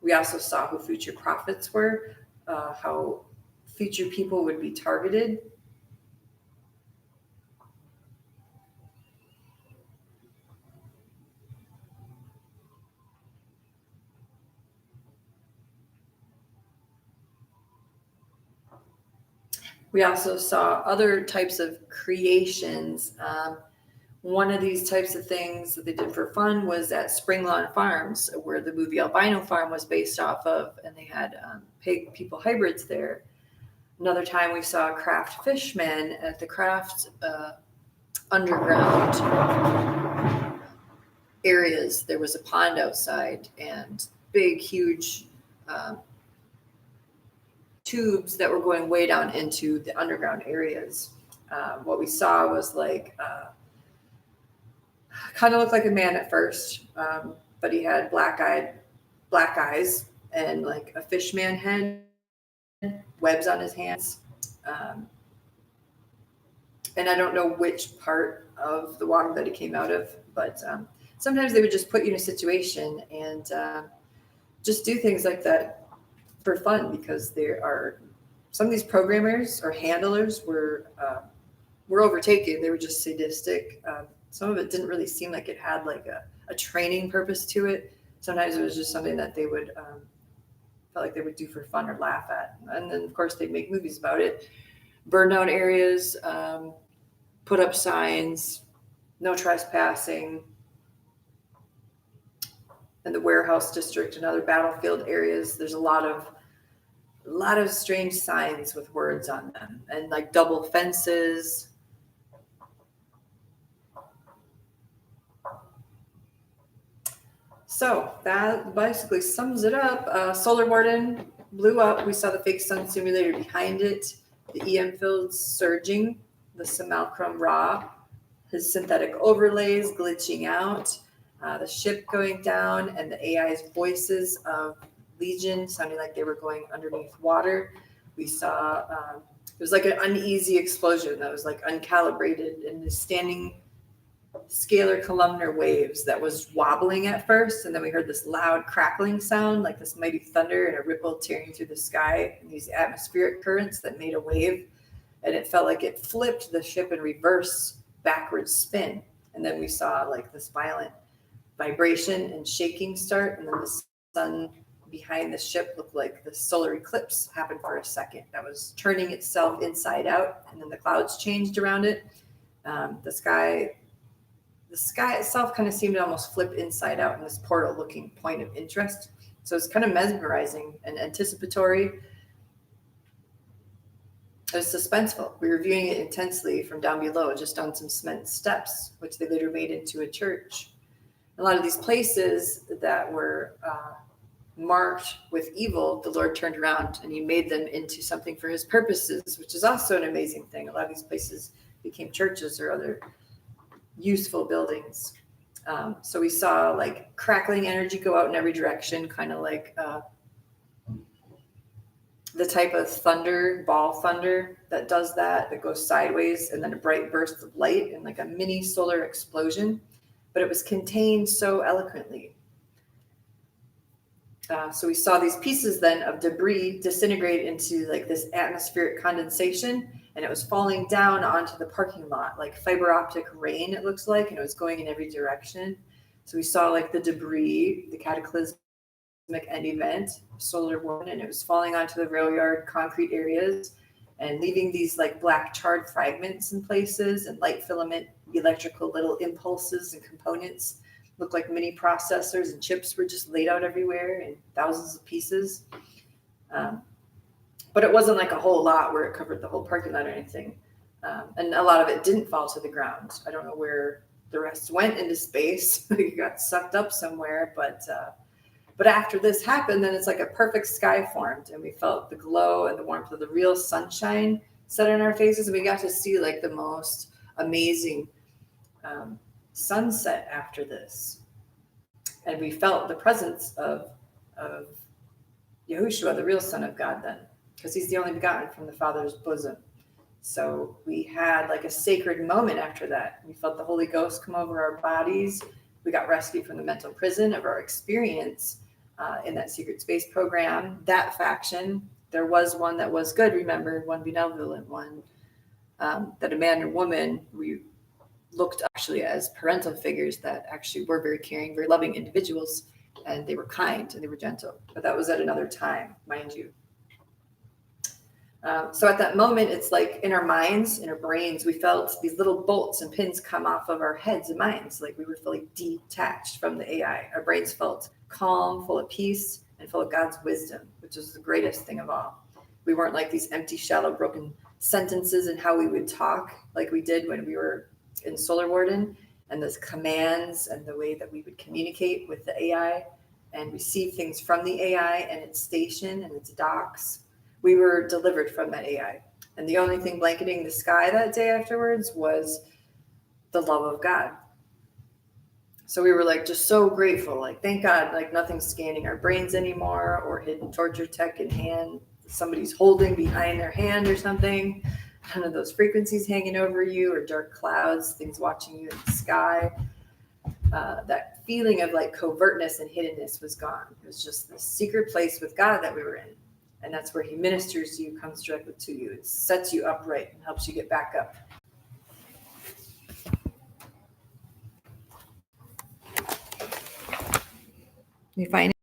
We also saw who future prophets were, how future people would be targeted. We also saw other types of creations. One of these types of things that they did for fun was at Spring Lawn Farms, where the movie Albino Farm was based off of, and they had pig people hybrids there. Another time we saw craft fishmen at the craft underground areas. There was a pond outside and big, huge tubes that were going way down into the underground areas. What we saw was like, kind of looked like a man at first, but he had black eyes and like a fishman head, webs on his hands. And I don't know which part of the water that it came out of. But sometimes they would just put you in a situation and just do things like that for fun, because there are some of these programmers or handlers were overtaken. They were just sadistic. Some of it didn't really seem like it had like a training purpose to it. Sometimes it was just something that they would felt like they would do for fun or laugh at. And then of course they'd make movies about it, burn down areas, put up signs, no trespassing. In the warehouse district and other battlefield areas, there's a lot of strange signs with words on them, and like double fences. So that basically sums it up. Solar Warden blew up. We saw the fake sun simulator behind it, the EM fields surging, the simulacrum raw, his synthetic overlays glitching out, the ship going down, and the AI's voices of Legion sounding like they were going underneath water. We saw it was like an uneasy explosion that was like uncalibrated, and the standing scalar columnar waves that was wobbling at first, and then we heard this loud crackling sound like this mighty thunder and a ripple tearing through the sky, and these atmospheric currents that made a wave, and it felt like it flipped the ship in reverse backwards spin. And then we saw like this violent vibration and shaking start, and then the sun behind the ship looked like the solar eclipse happened for a second. That was turning itself inside out, and then the clouds changed around it. The sky itself kind of seemed to almost flip inside out in this portal looking point of interest. So it's kind of mesmerizing and anticipatory. It was suspenseful. We were viewing it intensely from down below, just on some cement steps, which they later made into a church. A lot of these places that were marked with evil, the Lord turned around and he made them into something for his purposes, which is also an amazing thing. A lot of these places became churches or other useful buildings. So we saw like crackling energy go out in every direction, kind of like the type of thunder, ball thunder that does that goes sideways, and then a bright burst of light and like a mini solar explosion. But it was contained so eloquently. So we saw these pieces then of debris disintegrate into like this atmospheric condensation, and it was falling down onto the parking lot, like fiber optic rain, it looks like, and it was going in every direction. So we saw like the debris, the cataclysmic end event, Solar Warden, and it was falling onto the rail yard concrete areas and leaving these like black charred fragments in places, and light filament electrical little impulses and components looked like mini processors, and chips were just laid out everywhere in thousands of pieces. But it wasn't like a whole lot where it covered the whole parking lot or anything. And a lot of it didn't fall to the ground. I don't know where the rest went into space. It got sucked up somewhere. But after this happened, then it's like a perfect sky formed, and we felt the glow and the warmth of the real sunshine set on our faces. And we got to see like the most amazing sunset after this. And we felt the presence of Yahushua, the real Son of God then, because he's the only begotten from the Father's bosom. So we had like a sacred moment after that. We felt the Holy Ghost come over our bodies. We got rescued from the mental prison of our experience in that secret space program. That faction, there was one that was good, remember, one benevolent one, that a man and woman, we looked actually as parental figures that actually were very caring, very loving individuals, and they were kind and they were gentle. But that was at another time, mind you. So at that moment, it's like in our minds, in our brains, we felt these little bolts and pins come off of our heads and minds. Like we were fully detached from the AI. Our brains felt calm, full of peace, and full of God's wisdom, which is the greatest thing of all. We weren't like these empty, shallow, broken sentences in how we would talk like we did when we were in Solar Warden, and those commands and the way that we would communicate with the AI and receive things from the AI and its station and its docks. We were delivered from that AI. And the only thing blanketing the sky that day afterwards was the love of God. So we were like just so grateful, like thank God, like nothing's scanning our brains anymore or hidden torture tech in hand somebody's holding behind their hand or something. none of those frequencies hanging over you or dark clouds, things watching you in the sky. That feeling of like covertness and hiddenness was gone. It was just this secret place with God that we were in. And that's where he ministers to you, comes directly to you. It sets you upright and helps you get back up. You find